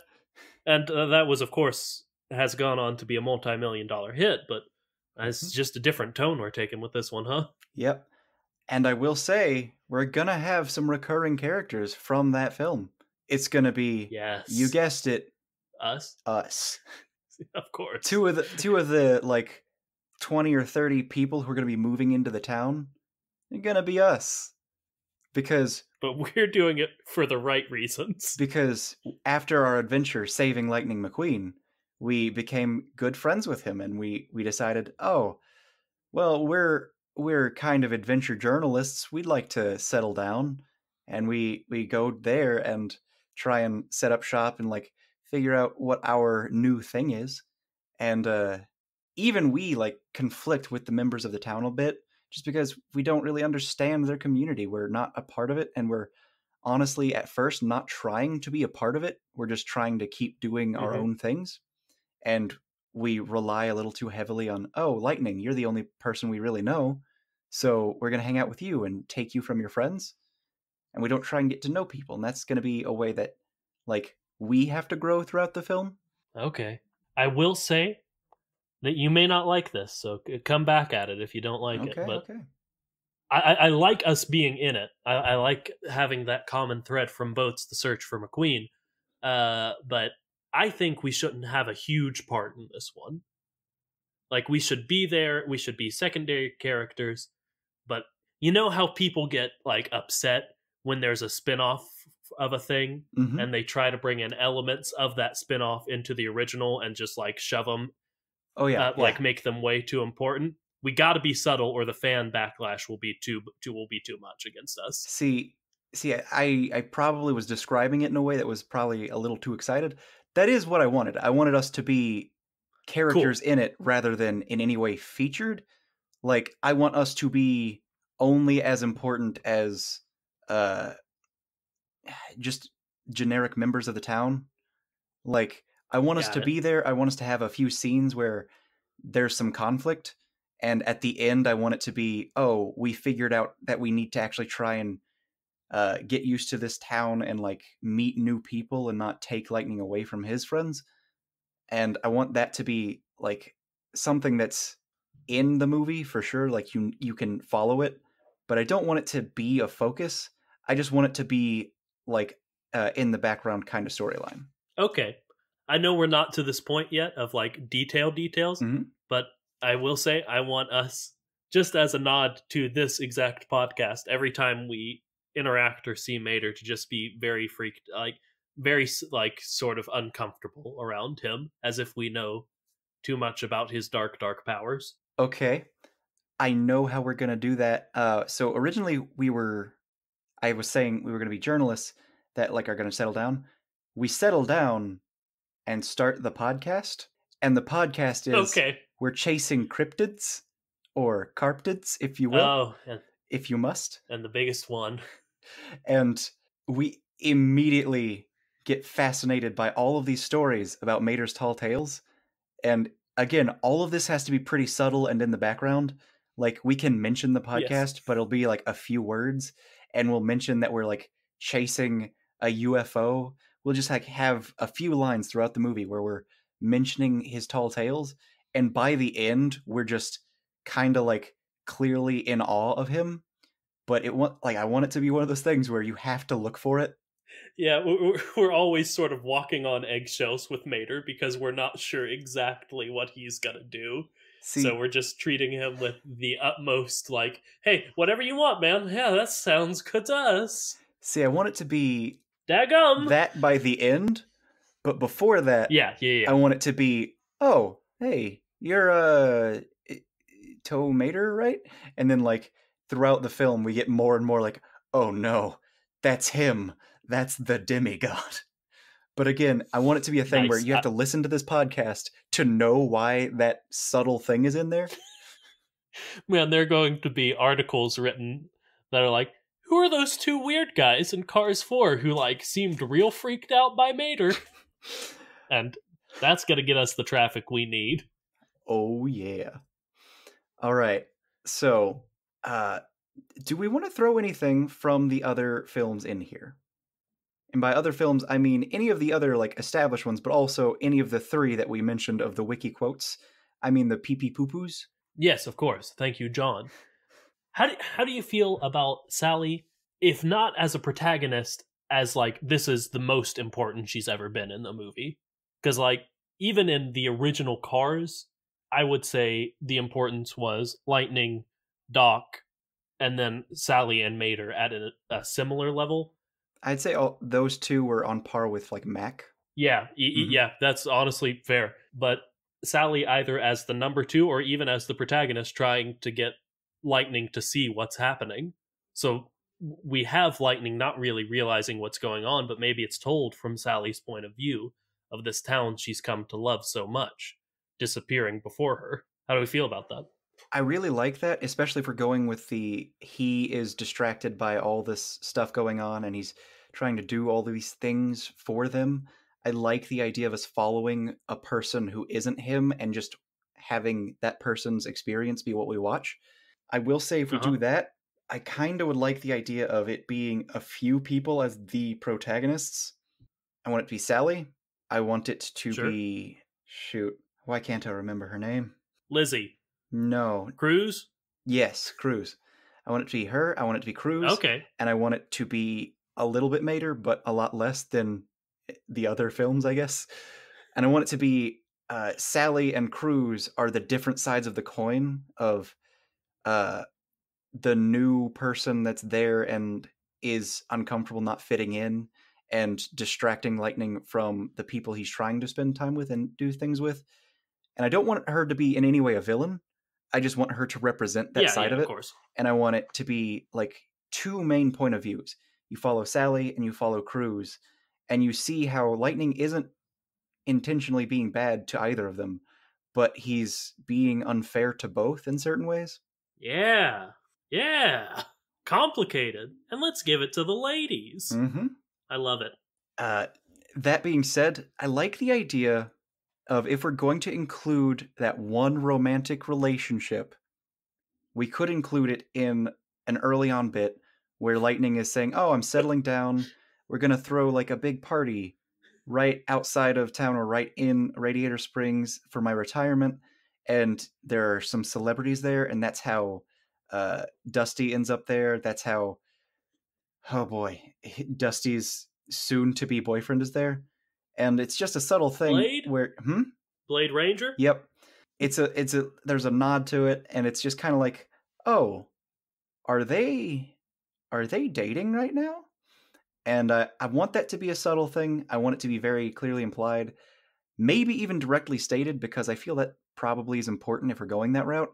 Speaker 1: And that was, of course, has gone on to be a multi-million-dollar hit, but it's just a different tone we're taking with this one, huh?
Speaker 2: Yep. And I will say, we're gonna have some recurring characters from that film. It's gonna be, you
Speaker 1: Yes.
Speaker 2: guessed it,
Speaker 1: Us?
Speaker 2: us.
Speaker 1: Of course.
Speaker 2: Two of the like 20 or 30 people who are gonna be moving into the town, they're gonna be us. Because
Speaker 1: But we're doing it for the right reasons.
Speaker 2: because after our adventure saving Lightning McQueen, we became good friends with him, and we decided, oh, well, we're kind of adventure journalists. We'd like to settle down, and we go there and try and set up shop and like figure out what our new thing is. And even we like conflict with the members of the town a bit, just because we don't really understand their community. We're not a part of it, and we're honestly at first not trying to be a part of it. We're just trying to keep doing our
Speaker 1: Mm-hmm.
Speaker 2: own things, and we rely a little too heavily on, oh, Lightning, you're the only person we really know, so we're going to hang out with you and take you from your friends. And we don't try and get to know people, and that's going to be a way that like we have to grow throughout the film.
Speaker 1: Okay. I will say that you may not like this, so come back at it if you don't like it.
Speaker 2: Okay,
Speaker 1: But
Speaker 2: okay.
Speaker 1: I like us being in it. I like having that common thread from boats, the search for McQueen. But I think we shouldn't have a huge part in this one. Like, we should be there, we should be secondary characters, but you know how people get like upset when there's a spin-off of a thing
Speaker 2: Mm-hmm.
Speaker 1: and they try to bring in elements of that spin-off into the original and just like shove them
Speaker 2: Oh yeah, yeah.
Speaker 1: like make them way too important. We got to be subtle, or the fan backlash will be too much against us.
Speaker 2: See, I probably was describing it in a way that was probably a little too excited. That is what I wanted. I wanted us to be
Speaker 1: Cool.
Speaker 2: characters in it rather than in any way featured. Like I want us to be only as important as uh just generic members of the town. Like I want us
Speaker 1: Got
Speaker 2: to
Speaker 1: it.
Speaker 2: be there. I want us to have a few scenes where there's some conflict, and at the end I want it to be, oh, we figured out that we need to actually try and get used to this town and like meet new people and not take Lightning away from his friends. And I want that to be like something that's in the movie for sure. Like you can follow it, but I don't want it to be a focus. I just want it to be like in the background kind of storyline.
Speaker 1: Okay. I know we're not to this point yet of like details,
Speaker 2: Mm-hmm.
Speaker 1: but I will say I want us, just as a nod to this exact podcast, every time we interact or see Mater, to just be very freaked, like very like sort of uncomfortable around him, as if we know too much about his dark powers.
Speaker 2: Okay, I know how we're gonna do that. So originally I was saying we were gonna be journalists that like are gonna settle down. We settle down and start the podcast. And the podcast is
Speaker 1: Okay.
Speaker 2: we're chasing cryptids or carptids, if you will,
Speaker 1: Oh,
Speaker 2: if you must.
Speaker 1: and the biggest one.
Speaker 2: And we immediately get fascinated by all of these stories about Mater's tall tales. And again, all of this has to be pretty subtle and in the background. Like we can mention the
Speaker 1: Yes.
Speaker 2: podcast, but it'll be like a few words, and we'll mention that we're like chasing a UFO. We'll just like have a few lines throughout the movie where we're mentioning his tall tales, and by the end, we're just kind of like clearly in awe of him. But I want it to be one of those things where you have to look for it.
Speaker 1: Yeah, we're always sort of walking on eggshells with Mater because we're not sure exactly what he's gonna do. So
Speaker 2: See,
Speaker 1: we're just treating him with the utmost, like, hey, whatever you want, man. Yeah, that sounds good to us.
Speaker 2: I want it to be
Speaker 1: Dagum!
Speaker 2: that by the end, but before that, I
Speaker 1: Yeah.
Speaker 2: want it to be, oh, hey, you're Tomater, right? And then like throughout the film, we get more and more like, oh no, that's him. That's the demigod. But again, I want it to be a thing where
Speaker 1: Nice.
Speaker 2: you have to listen to this podcast to know why that subtle thing is in there.
Speaker 1: Man, there are going to be articles written that are like, who are those two weird guys in Cars 4 who, like, seemed real freaked out by Mater? And that's gonna get us the traffic we need.
Speaker 2: Oh yeah. All right. So, do we want to throw anything from the other films in here? And by other films, I mean any of the other like established ones, but also any of the three that we mentioned of the wiki quotes. I mean the pee pee poo poos.
Speaker 1: Yes, of course. Thank you, John. How do you feel about Sally, if not as a protagonist, as like this is the most important she's ever been in the movie? Because like even in the original Cars, I would say the importance was Lightning, Doc, and then Sally and Mater at a similar level.
Speaker 2: I'd say all those two were on par with like Mac.
Speaker 1: Yeah,
Speaker 2: Mm-hmm.
Speaker 1: yeah, that's honestly fair. But Sally, either as the number two or even as the protagonist, trying to get Lightning to see what's happening. So we have Lightning not really realizing what's going on, but maybe it's told from Sally's point of view of this town she's come to love so much, disappearing before her. How do we feel about that?
Speaker 2: I really like that, especially for going with the he is distracted by all this stuff going on and he's trying to do all these things for them. I like the idea of us following a person who isn't him and just having that person's experience be what we watch. I will say if we
Speaker 1: Uh-huh.
Speaker 2: do that, I kind of would like the idea of it being a few people as the protagonists. I want it to be Sally. I want it to
Speaker 1: Sure.
Speaker 2: be shoot. Why can't I remember her name?
Speaker 1: Lizzie.
Speaker 2: No,
Speaker 1: Cruz?
Speaker 2: yes, Cruz. I want it to be her. I want it to be Cruz,
Speaker 1: Okay.
Speaker 2: and I want it to be a little bit Mater, but a lot less than the other films, I guess. And I want it to be Sally and Cruz are the different sides of the coin of uh, the new person that's there and is uncomfortable not fitting in and distracting Lightning from the people he's trying to spend time with and do things with. And I don't want her to be in any way a villain. I just want her to represent that
Speaker 1: Yeah,
Speaker 2: side
Speaker 1: yeah,
Speaker 2: of
Speaker 1: of
Speaker 2: it.
Speaker 1: course.
Speaker 2: And I want it to be like two main point of views. You follow Sally and you follow Cruz, and you see how Lightning isn't intentionally being bad to either of them, but he's being unfair to both in certain ways.
Speaker 1: Yeah. Yeah. Complicated. And let's give it to the ladies.
Speaker 2: Mm-hmm.
Speaker 1: I love it.
Speaker 2: Uh, that being said, I like the idea of if we're going to include that one romantic relationship, we could include it in an early on bit where Lightning is saying, "Oh, I'm settling down. We're going to throw like a big party right outside of town or right in Radiator Springs for my retirement." And there are some celebrities there, and that's how Dusty ends up there. That's how, oh boy, Dusty's soon to be boyfriend is there. And it's just a subtle thing
Speaker 1: Blade?
Speaker 2: where,
Speaker 1: Blade Ranger?
Speaker 2: yep, there's a nod to it, and it's just kind of like, oh, are they dating right now? And I want that to be a subtle thing. I want it to be very clearly implied, maybe even directly stated, because I feel that probably is important if we're going that route.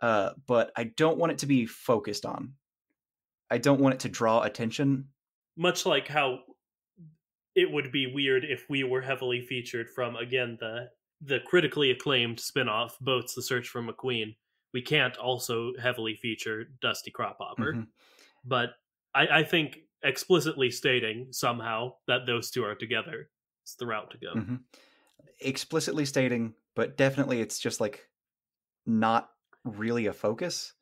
Speaker 2: But I don't want it to be focused on. I don't want it to draw attention.
Speaker 1: Much like how it would be weird if we were heavily featured from, again, the critically acclaimed spin-off Boats: The Search for McQueen. We can't also heavily feature Dusty Crophopper.
Speaker 2: Mm-hmm.
Speaker 1: But I think explicitly stating somehow that those two are together is the route to go.
Speaker 2: Mm-hmm. Explicitly stating, but definitely it's just like not really a focus.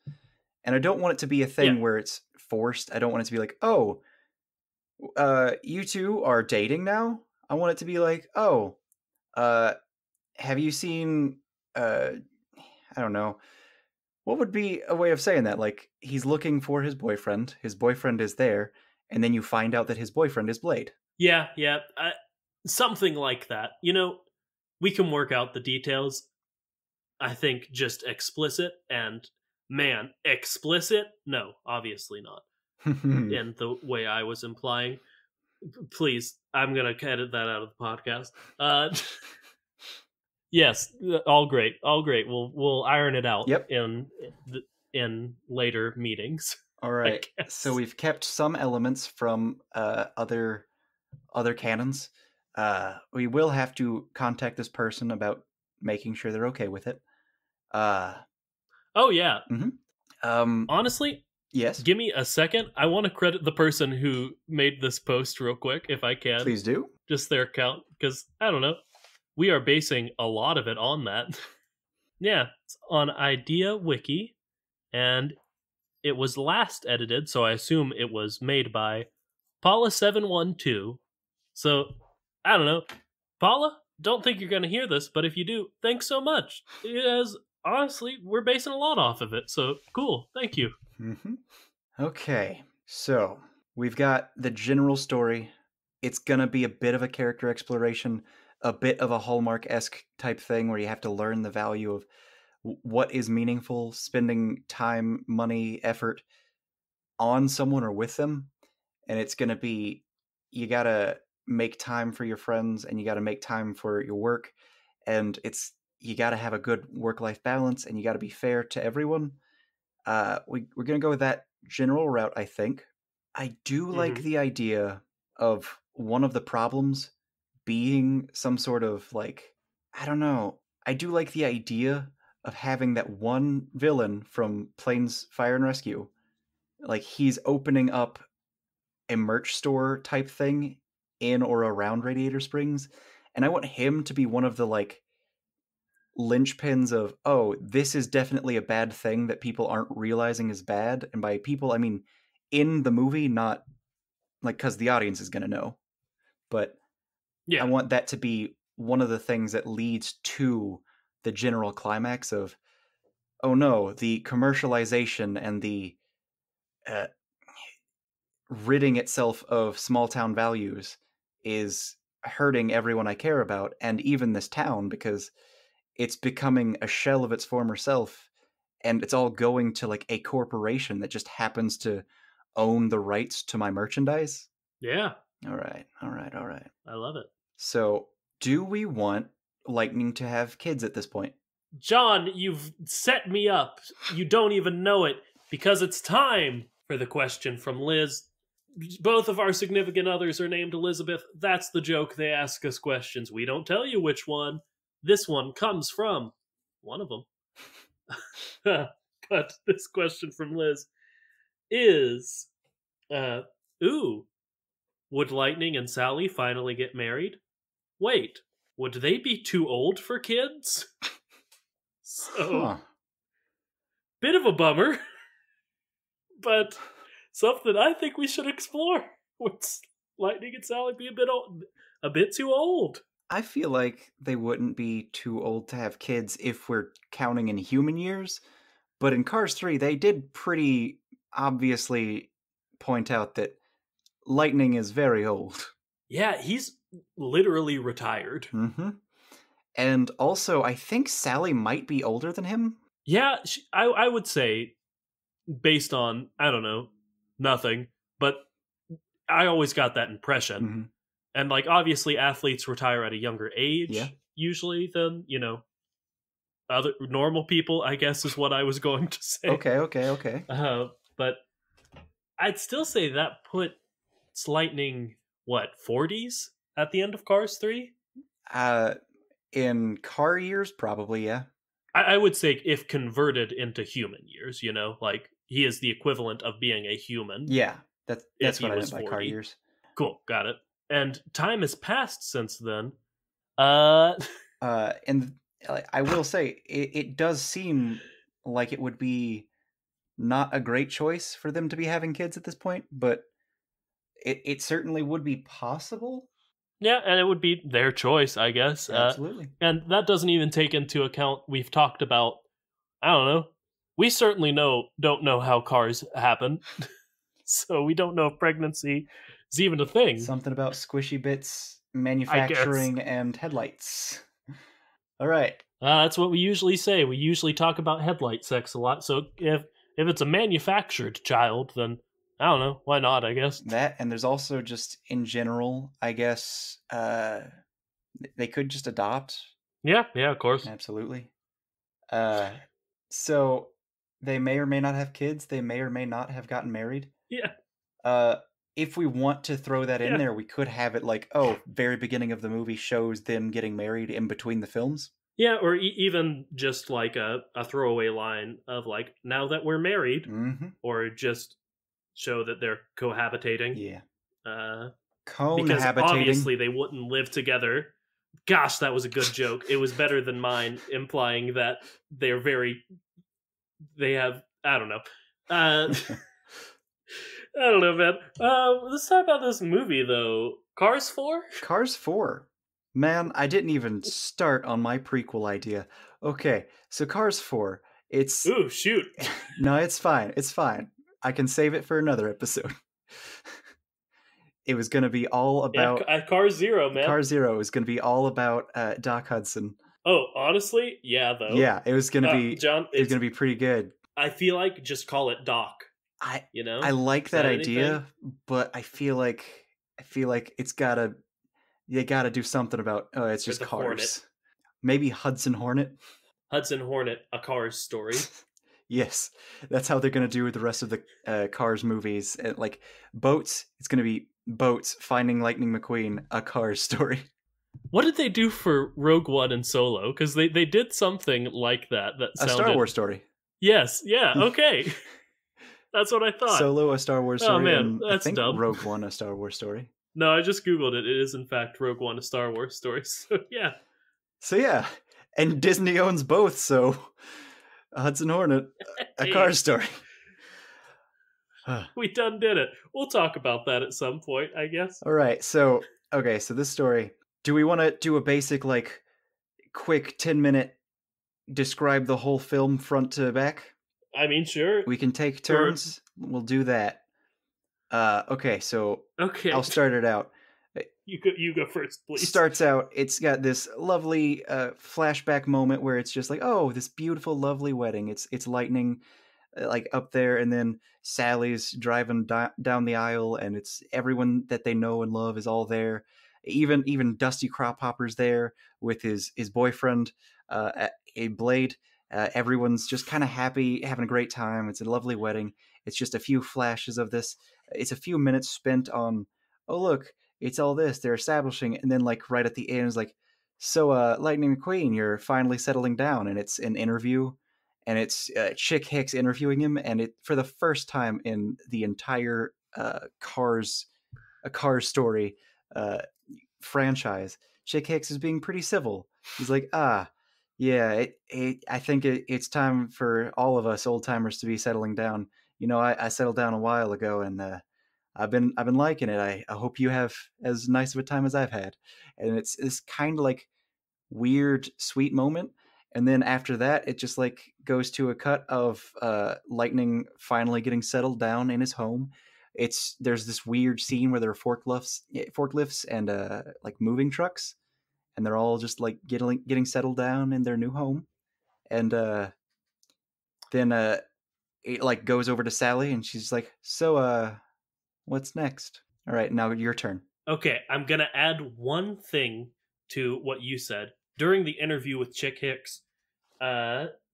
Speaker 2: And I don't want it to be a thing where it's forced. I don't want it to be like, oh, you two are dating now. I want it to be like, oh, have you seen, I don't know, what would be a way of saying that? Like, he's looking for his boyfriend is there, and then you find out that his boyfriend is Blade.
Speaker 1: Yeah, something like that. We can work out the details. I think just explicit, and man, explicit? No, obviously not. In the way I was implying. Please, I'm gonna edit that out of the podcast. Yes, all great, all great. We'll iron it out.
Speaker 2: Yep.
Speaker 1: In later meetings.
Speaker 2: All right. So we've kept some elements from other canons. We will have to contact this person about making sure they're okay with it.
Speaker 1: Oh yeah.
Speaker 2: Mm-hmm.
Speaker 1: Honestly,
Speaker 2: yes.
Speaker 1: Give me a second. I want to credit the person who made this post real quick, if I can.
Speaker 2: Please do.
Speaker 1: Just their account, because I don't know. We are basing a lot of it on that. Yeah, it's on Idea Wiki, and it was last edited, so I assume it was made by Paula712. So, I don't know. Paula, don't think you're going to hear this, but if you do, thanks so much. Honestly, we're basing a lot off of it, so cool. Thank you.
Speaker 2: Mm-hmm. Okay, so we've got the general story. It's gonna be a bit of a character exploration, a bit of a Hallmark-esque type thing where you have to learn the value of what is meaningful, spending time, money, effort on someone or with them. And it's gonna be, you gotta make time for your friends and you gotta make time for your work. And you gotta have a good work-life balance and you gotta be fair to everyone. We're gonna go with that general route, I think. I do like the idea of one of the problems being some sort of like, I don't know. I do like the idea of having that one villain from Planes Fire and Rescue. Like, he's opening up a merch store type thing in or around Radiator Springs. And I want him to be one of the like linchpins of, oh, this is definitely a bad thing that people aren't realizing is bad. And by people, I mean in the movie, not like because the audience is going to know. But
Speaker 1: yeah.
Speaker 2: I want that to be one of the things that leads to the general climax of, oh no, the commercialization and the ridding itself of small town values is hurting everyone I care about and even this town, because it's becoming a shell of its former self, and it's all going to like a corporation that just happens to own the rights to my merchandise.
Speaker 1: Yeah.
Speaker 2: All right.
Speaker 1: I love it.
Speaker 2: So, do we want Lightning to have kids at this point.
Speaker 1: John, you've set me up. You don't even know it, because it's time for the question from Liz. Both of our significant others are named Elizabeth. That's the joke. They ask us questions. We don't tell you which one. This one comes from one of them. But this question from Liz is, ooh, would Lightning and Sally finally get married? Wait, would they be too old for kids? So, bit of a bummer, but something I think we should explore. Would Lightning and Sally be a bit too old?
Speaker 2: I feel like they wouldn't be too old to have kids if we're counting in human years, but in Cars 3, they did pretty obviously point out that Lightning is very old.
Speaker 1: Yeah, he's literally retired.
Speaker 2: Mm-hmm. And also, I think Sally might be older than him.
Speaker 1: Yeah, I would say, based on, I don't know, nothing, but I always got that impression.
Speaker 2: Mm-hmm.
Speaker 1: And, like, obviously athletes retire at a younger age,
Speaker 2: Yeah.
Speaker 1: usually, than, you know, other normal people, I guess is what I was going to say.
Speaker 2: Okay.
Speaker 1: But I'd still say that puts Lightning, what, 40s at the end of Cars 3?
Speaker 2: In car years, probably, yeah.
Speaker 1: I would say if converted into human years, you know, like he is the equivalent of being a human.
Speaker 2: Yeah, that's what I meant by
Speaker 1: 40.
Speaker 2: car years.
Speaker 1: Cool, got it. And time has passed since then.
Speaker 2: And I will say, it does seem like it would be not a great choice for them to be having kids at this point, but it certainly would be possible.
Speaker 1: Yeah, and it would be their choice, I guess.
Speaker 2: Absolutely.
Speaker 1: And that doesn't even take into account, we've talked about, I don't know, we certainly don't know how cars happen. So we don't know if pregnancy is even a thing.
Speaker 2: Something about squishy bits, manufacturing, and headlights. All right.
Speaker 1: That's what we usually say. We usually talk about headlight sex a lot. So if it's a manufactured child, then I don't know. Why not, I guess?
Speaker 2: That, and there's also just, in general, I guess, they could just adopt.
Speaker 1: Yeah, of course.
Speaker 2: Absolutely. So they may or may not have kids. They may or may not have gotten married.
Speaker 1: Yeah.
Speaker 2: If we want to throw that in there, we could have it like, very beginning of the movie shows them getting married in between the films.
Speaker 1: Yeah, or even just like a throwaway line of like, now that we're married,
Speaker 2: mm-hmm.
Speaker 1: or just show that they're cohabitating.
Speaker 2: Yeah.
Speaker 1: Because obviously they wouldn't live together. Gosh, that was a good joke. It was better than mine, implying that they have, I don't know. I don't know, man. Let's talk about this movie, though. Cars 4?
Speaker 2: Cars 4. Man, I didn't even start on my prequel idea. Okay, so Cars 4. It's...
Speaker 1: Ooh, shoot.
Speaker 2: No, it's fine. It's fine. I can save it for another episode. It was going to be all about...
Speaker 1: Cars 0, man.
Speaker 2: Cars 0 is going to be all about Doc Hudson.
Speaker 1: Oh, honestly? Yeah, though.
Speaker 2: Yeah, it was going to be...
Speaker 1: John,
Speaker 2: it was going to be pretty good.
Speaker 1: I feel like just call it Doc.
Speaker 2: I like that idea,
Speaker 1: anything?
Speaker 2: but I feel like it's gotta... You gotta do something about... Oh, it's just Cars.
Speaker 1: Hornet.
Speaker 2: Maybe Hudson Hornet?
Speaker 1: Hudson Hornet, a Cars story.
Speaker 2: Yes, that's how they're going to do with the rest of the Cars movies. Like, Boats, it's going to be Boats finding Lightning McQueen, a Cars story.
Speaker 1: What did they do for Rogue One and Solo? Because they did something like that.
Speaker 2: A Star Wars story.
Speaker 1: Yes, yeah, okay. That's what I thought.
Speaker 2: Solo, a Star Wars story.
Speaker 1: Oh, man,
Speaker 2: and
Speaker 1: that's
Speaker 2: I think
Speaker 1: dumb.
Speaker 2: Rogue One, a Star Wars story.
Speaker 1: No, I just Googled it. It is, in fact, Rogue One, a Star Wars story. So, yeah.
Speaker 2: And Disney owns both, so... Hudson Hornet, a Cars story.
Speaker 1: We done did it. We'll talk about that at some point, I guess.
Speaker 2: All right. So this story. Do we want to do a basic, like, quick 10-minute describe the whole film front to back?
Speaker 1: I mean, sure.
Speaker 2: We can take turns. Sure. We'll do that. Okay. I'll start it out.
Speaker 1: You go first, please.
Speaker 2: Starts out, it's got this lovely flashback moment where it's just like, oh, this beautiful, lovely wedding. It's Lightning like up there, and then Sally's driving down the aisle, and it's everyone that they know and love is all there. Even Dusty Crophopper's there with his boyfriend, a Blade. Everyone's just kind of happy, having a great time. It's a lovely wedding. It's just a few flashes of this. It's a few minutes spent on, oh look, it's all this they're establishing, and then like right at the end, it's like, so Lightning McQueen, you're finally settling down, and it's an interview, and it's Chick Hicks interviewing him, and it for the first time in the entire Cars story uh, franchise, Chick Hicks is being pretty civil. He's like, yeah, I think it's time for all of us old timers to be settling down. You know, I settled down a while ago, and I've been liking it. I hope you have as nice of a time as I've had. And it's this kind of like weird, sweet moment. And then after that, it just like goes to a cut of Lightning finally getting settled down in his home. There's this weird scene where there are forklifts and like moving trucks, and they're all just like getting settled down in their new home. And then it like goes over to Sally, and she's like, "So, what's next? All right, now your turn."
Speaker 1: Okay, I'm gonna add one thing to what you said. During the interview with Chick Hicks,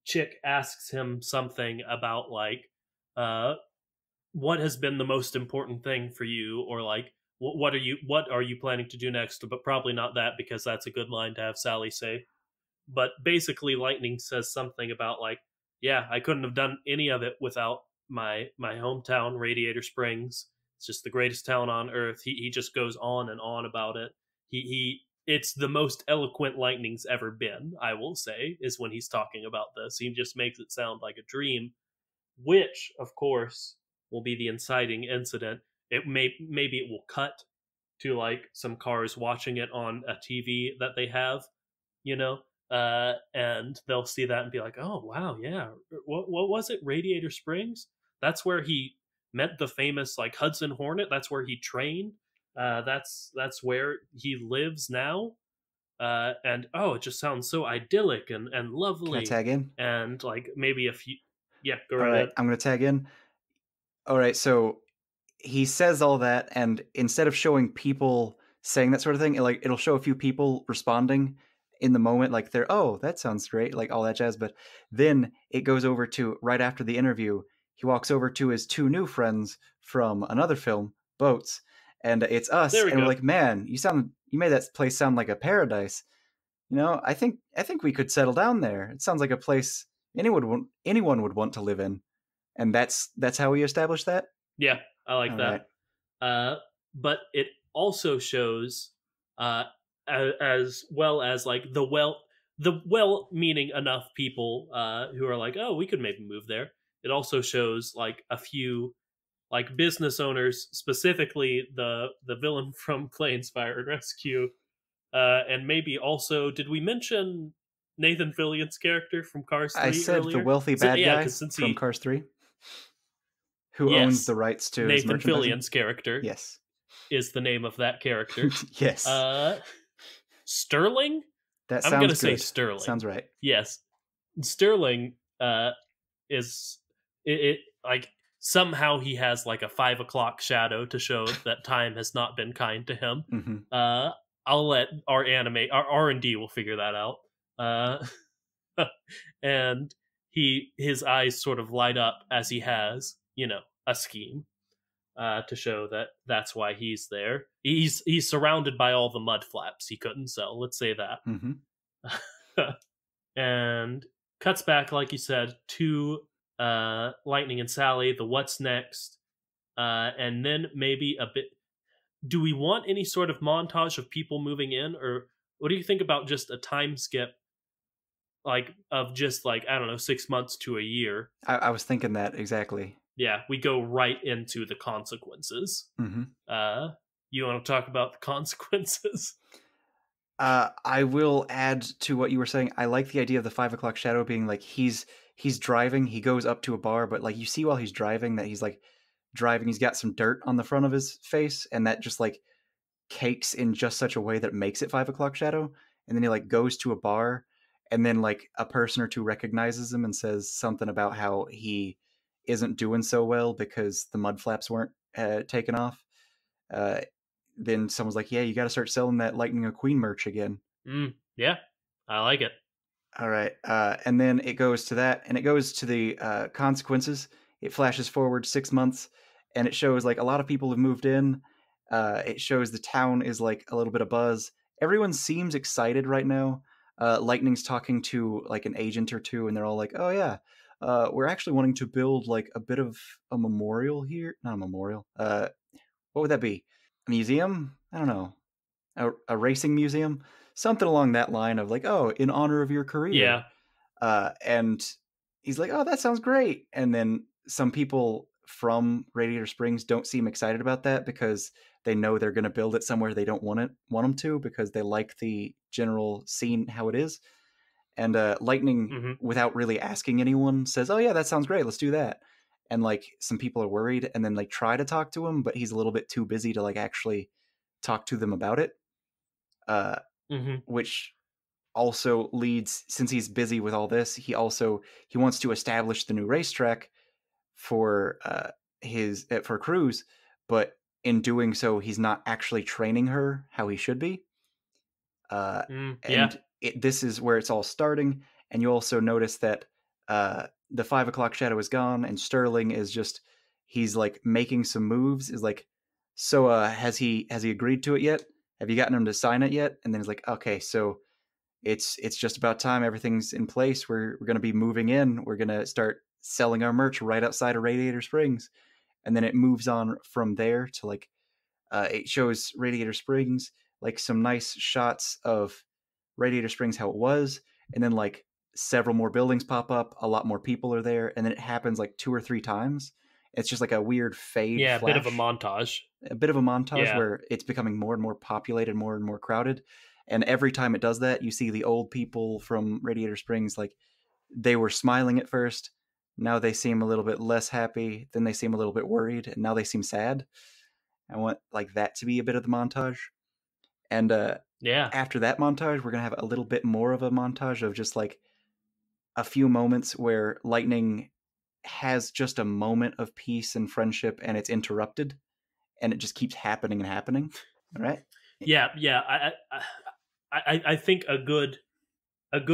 Speaker 1: Chick asks him something about like, uh, what has been the most important thing for you, or like, what are you planning to do next? But probably not that, because that's a good line to have Sally say. But basically, Lightning says something about like, yeah, I couldn't have done any of it without my hometown, Radiator Springs. It's just the greatest town on earth. He just goes on and on about it. He it's the most eloquent Lightning's ever been, I will say, is when he's talking about this. He just makes it sound like a dream, which of course will be the inciting incident. Maybe it will cut to like some cars watching it on a TV that they have, you know, and they'll see that and be like, "Oh wow, yeah, what was it? Radiator Springs? That's where he met the famous like Hudson Hornet. That's where he trained. That's where he lives now." And oh, it just sounds so idyllic and
Speaker 2: Can I
Speaker 1: lovely,
Speaker 2: tag in?
Speaker 1: and like maybe a few. Yeah, go
Speaker 2: All
Speaker 1: right
Speaker 2: right,
Speaker 1: ahead.
Speaker 2: I'm gonna tag in. All right, so he says all that, and instead of showing people saying that sort of thing, it'll show a few people responding in the moment, like they're, oh, that sounds great, like all that jazz. But then it goes over to right after the interview. He walks over to his two new friends from another film, Boats, and it's us,
Speaker 1: There we
Speaker 2: and we're
Speaker 1: go.
Speaker 2: like, man, you made that place sound like a paradise. You know, I think we could settle down there. It sounds like a place anyone would want to live in, and that's how we established that.
Speaker 1: Yeah, I like
Speaker 2: All
Speaker 1: that.
Speaker 2: right.
Speaker 1: Uh, but it also shows, uh, as well as like the well-meaning enough people who are like, oh, we could maybe move there. It also shows like a few like business owners, specifically the villain from Clayton's Fire and Rescue, and maybe also did we mention Nathan Fillion's character from Cars
Speaker 2: I
Speaker 1: 3
Speaker 2: said the
Speaker 1: earlier?
Speaker 2: wealthy
Speaker 1: So,
Speaker 2: bad
Speaker 1: yeah,
Speaker 2: guy
Speaker 1: because since
Speaker 2: from
Speaker 1: he
Speaker 2: Cars 3 who owns
Speaker 1: yes,
Speaker 2: the rights to his
Speaker 1: Nathan
Speaker 2: merchandising.
Speaker 1: Fillion's character
Speaker 2: Yes.
Speaker 1: is the name of that character.
Speaker 2: Yes.
Speaker 1: Uh, Sterling?
Speaker 2: That
Speaker 1: I'm
Speaker 2: sounds
Speaker 1: gonna say
Speaker 2: good.
Speaker 1: Sterling.
Speaker 2: Sounds right.
Speaker 1: Yes, Sterling is it like somehow he has like a 5 o'clock shadow to show that time has not been kind to him.
Speaker 2: Hmm.
Speaker 1: Uh, I'll let our R&D will figure that out. Uh, and his eyes sort of light up as he has, you know, a scheme to show that that's why he's there. He's surrounded by all the mud flaps he couldn't sell. Let's say that.
Speaker 2: Hmm.
Speaker 1: And cuts back, like you said, to Lightning and Sally. The what's next, and then maybe a bit. Do we want any sort of montage of people moving in, or what do you think about just a time skip, like of just like I don't know, 6 months to a year?
Speaker 2: I was thinking that exactly.
Speaker 1: Yeah, we go right into the consequences.
Speaker 2: Hmm.
Speaker 1: Uh, you want to talk about the consequences?
Speaker 2: I will add to what you were saying. I like the idea of the 5 o'clock shadow being like he's driving. He goes up to a bar, but like you see while he's driving that he's like driving. He's got some dirt on the front of his face, and that just like cakes in just such a way that it makes it 5 o'clock shadow. And then he like goes to a bar, and then like a person or two recognizes him and says something about how he isn't doing so well because the mud flaps weren't taken off. Uh, then someone's like, yeah, you got to start selling that Lightning McQueen merch again.
Speaker 1: Yeah, I like it.
Speaker 2: All right. And then it goes to that, and it goes to the consequences. It flashes forward 6 months, and it shows like a lot of people have moved in. It shows the town is like a little bit of buzz. Everyone seems excited right now. Lightning's talking to like an agent or two, and they're all like, "Oh yeah, we're actually wanting to build like a bit of a memorial here. Not a memorial. What would that be? A museum? I don't know. A racing museum, something along that line of like, oh, in honor of your career.
Speaker 1: Yeah.
Speaker 2: And he's like, oh, that sounds great. And then some people from Radiator Springs don't seem excited about that because they know they're going to build it somewhere they don't want them to because they like the general scene how it is. And Lightning,
Speaker 1: Mm-hmm.
Speaker 2: without really asking anyone, says, oh yeah, that sounds great, let's do that. And like some people are worried and then like try to talk to him, but he's a little bit too busy to like actually talk to them about it. Uh,
Speaker 1: Mm-hmm.
Speaker 2: which also leads, since he's busy with all this, he wants to establish the new racetrack for his for Cruz, but in doing so, he's not actually training her how he should be. Uh,
Speaker 1: Yeah.
Speaker 2: and this is where it's all starting. And you also notice that the 5 o'clock shadow is gone, and Sterling is just he's like making some moves. Is like, so has he agreed to it yet? Have you gotten him to sign it yet? And then he's like, okay, so it's just about time. Everything's in place. We're going to be moving in. We're going to start selling our merch right outside of Radiator Springs. And then it moves on from there to like it shows Radiator Springs, like some nice shots of Radiator Springs how it was, and then like several more buildings pop up, a lot more people are there, and then it happens like 2 or 3 times. It's just like a weird fade
Speaker 1: Yeah, a bit of a
Speaker 2: flash,
Speaker 1: montage.
Speaker 2: a bit of a montage
Speaker 1: Yeah.
Speaker 2: where it's becoming more and more populated, more and more crowded. And every time it does that, you see the old people from Radiator Springs, like they were smiling at first. Now they seem a little bit less happy. Then they seem a little bit worried. And now they seem sad. I want like that to be a bit of the montage. And
Speaker 1: Yeah.
Speaker 2: after that montage, we're going to have a little bit more of a montage of just like a few moments where Lightning has just a moment of peace and friendship and it's interrupted and it just keeps happening and happening. All right.
Speaker 1: Yeah. I think a good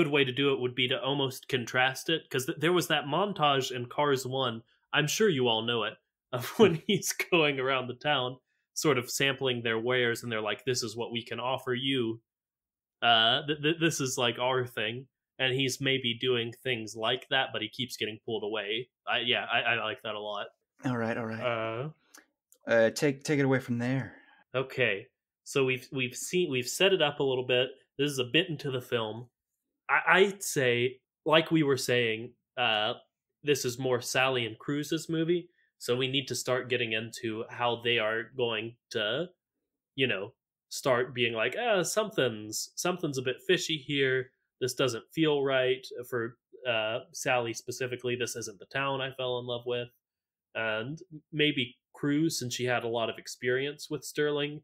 Speaker 1: way to do it would be to almost contrast it, because there was that montage in Cars 1. I'm sure you all know it, of when he's going around the town sort of sampling their wares, and they're like, this is what we can offer you. This is like our thing. And he's maybe doing things like that, but he keeps getting pulled away. I like that a lot.
Speaker 2: All right. All right. Take it away from there.
Speaker 1: Okay, so we've set it up a little bit. This is a bit into the film. I'd say, like we were saying, this is more Sally and Cruz's movie, so we need to start getting into how they are going to, you know, start being like, something's a bit fishy here. This doesn't feel right for Sally specifically. This isn't the town I fell in love with, and maybe Cruz, since she had a lot of experience with Sterling,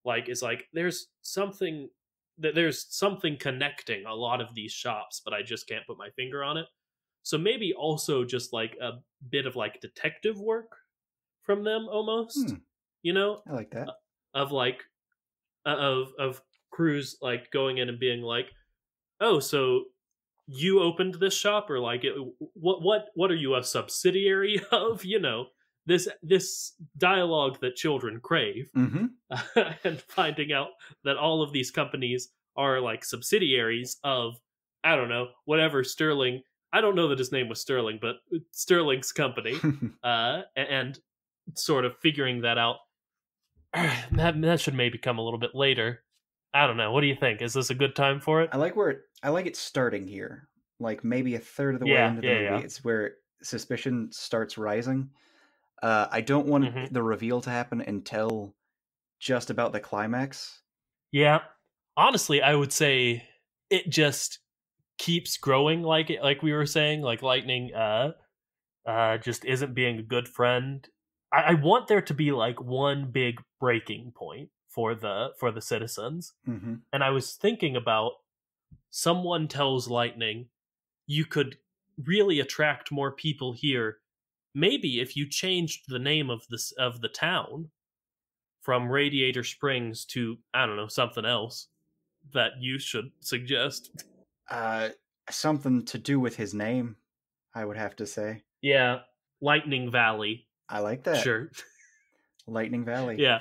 Speaker 1: like is like there's something connecting a lot of these shops, but I just can't put my finger on it. So maybe also just like a bit of like detective work from them almost,
Speaker 2: I like that.
Speaker 1: of like of Cruz like going in and being like, oh, so you opened this shop, or like what are you, a subsidiary of, this dialogue that children crave.
Speaker 2: Mm-hmm.
Speaker 1: And finding out that all of these companies are like subsidiaries of, I don't know, whatever Sterling, I don't know that his name was Sterling, but Sterling's company. And sort of figuring that out. That should maybe come a little bit later. I don't know. What do you think? Is this a good time for it?
Speaker 2: I like it starting here. Like maybe a third of the way
Speaker 1: Yeah,
Speaker 2: into the
Speaker 1: yeah,
Speaker 2: movie,
Speaker 1: yeah.
Speaker 2: it's where suspicion starts rising. I don't want
Speaker 1: Mm-hmm.
Speaker 2: the reveal to happen until just about the climax.
Speaker 1: Yeah. Honestly, I would say it just keeps growing, like we were saying, like Lightning just isn't being a good friend. I want there to be like one big breaking point for the citizens.
Speaker 2: Mm-hmm.
Speaker 1: And I was thinking about, someone tells Lightning, you could really attract more people here, maybe if you changed the name of the town from Radiator Springs to, I don't know, something else that you should suggest.
Speaker 2: Something to do with his name, I would have to say.
Speaker 1: Yeah, Lightning Valley.
Speaker 2: I like that.
Speaker 1: Sure.
Speaker 2: Lightning Valley.
Speaker 1: Yeah.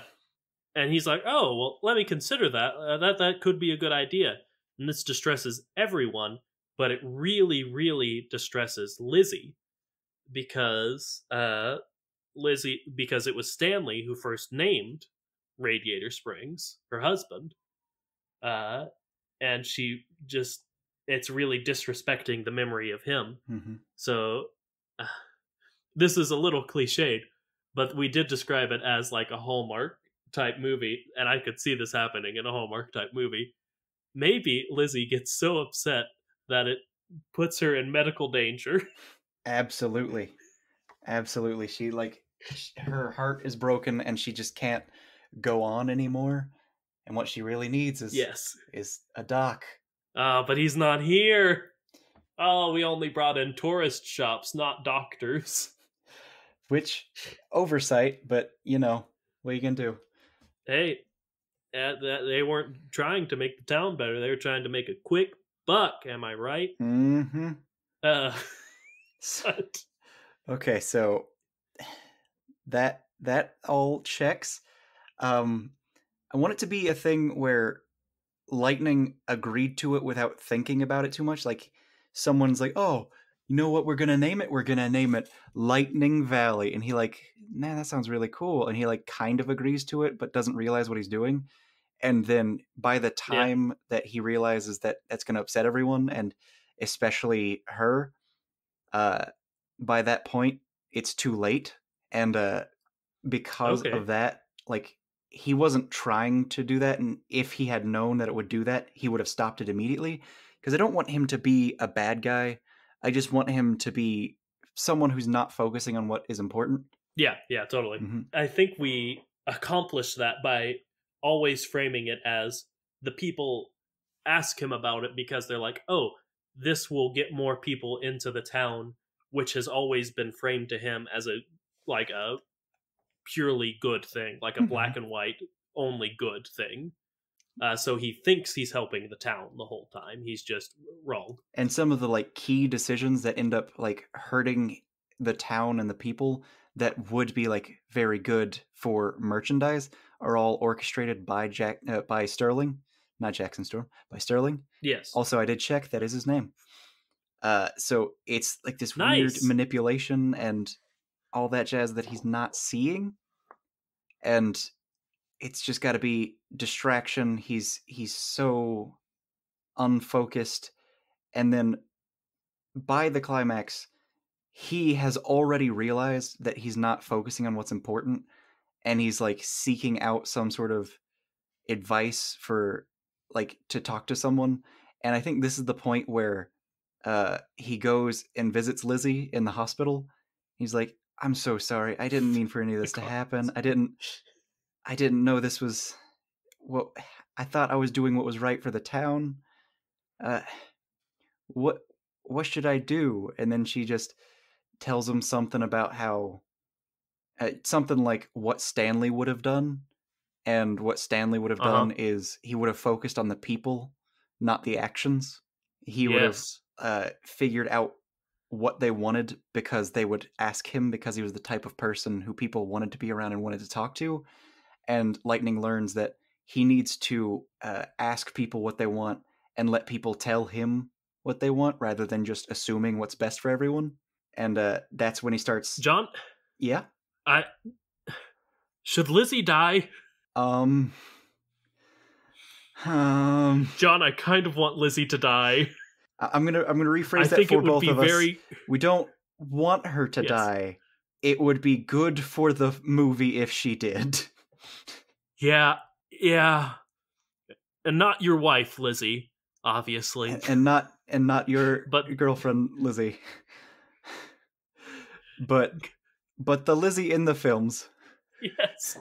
Speaker 1: And he's like, "Oh, well, let me consider that. That could be a good idea." And this distresses everyone, but it really, really distresses Lizzie because because it was Stanley who first named Radiator Springs, her husband, uh, and she just it's really disrespecting the memory of him.
Speaker 2: Mm-hmm.
Speaker 1: So uh, this is a little cliched, but we did describe it as like a Hallmark type movie, and I could see this happening in a Hallmark type movie. Maybe Lizzie gets so upset that it puts her in medical danger.
Speaker 2: Absolutely. Absolutely. She her heart is broken and she just can't go on anymore. And what she really needs
Speaker 1: Yes.
Speaker 2: is a doc.
Speaker 1: But he's not here. Oh, we only brought in tourist shops, not doctors.
Speaker 2: Which, oversight, but you know, what are you gonna do?
Speaker 1: Hey, they weren't trying to make the town better. They were trying to make a quick buck. Am I right?
Speaker 2: Mm-hmm.
Speaker 1: But
Speaker 2: Okay, so that all checks. I want it to be a thing where Lightning agreed to it without thinking about it too much. Like someone's like, "Oh, you know what? We're gonna name it. We're gonna name it Lightning Valley," and he like, "Man, that sounds really cool." And he like kind of agrees to it, but doesn't realize what he's doing. And then by the time that he realizes that that's gonna upset everyone, and especially her, by that point it's too late. And because of that, like he wasn't trying to do that, and if he had known that it would do that, he would have stopped it immediately. Because I don't want him to be a bad guy. I just want him to be someone who's not focusing on what is important.
Speaker 1: Yeah, totally.
Speaker 2: Mm-hmm.
Speaker 1: I think we accomplished that by always framing it as the people ask him about it because they're like, "Oh, this will get more people into the town," which has always been framed to him as a purely good thing, like a black and white only good thing. So he thinks he's helping the town the whole time. He's just wrong.
Speaker 2: And some of the like key decisions that end up like hurting the town and the people that would be like very good for merchandise are all orchestrated by by Sterling, not Jackson Storm, by Sterling.
Speaker 1: Yes.
Speaker 2: Also, I did check, that is his name. So it's like this weird
Speaker 1: Nice.
Speaker 2: manipulation and all that jazz that he's not seeing, and it's just got to be distraction. He's so unfocused, and then by the climax, he has already realized that he's not focusing on what's important, and he's like seeking out some sort of advice for like to talk to someone. And I think this is the point where he goes and visits Lizzie in the hospital. He's like, "I'm so sorry. I didn't mean for any of this to happen. I didn't know this was what I thought I was doing what was right for the town. What should I do?" And then she just tells him something about how something like what Stanley would have done. And what Stanley would have done is he would have focused on the people, not the actions. He would have figured out what they wanted because they would ask him, because he was the type of person who people wanted to be around and wanted to talk to. And Lightning learns that he needs to ask people what they want and let people tell him what they want rather than just assuming what's best for everyone. And that's when he starts...
Speaker 1: John?
Speaker 2: Yeah?
Speaker 1: Should Lizzie die?
Speaker 2: John,
Speaker 1: I kind of want Lizzie to die.
Speaker 2: I'm gonna rephrase that for both of us. We don't want her to die. It would be good for the movie if she did.
Speaker 1: Yeah. And not your wife, Lizzie, obviously.
Speaker 2: And not your girlfriend, Lizzie. But the Lizzie in the films.
Speaker 1: Yes.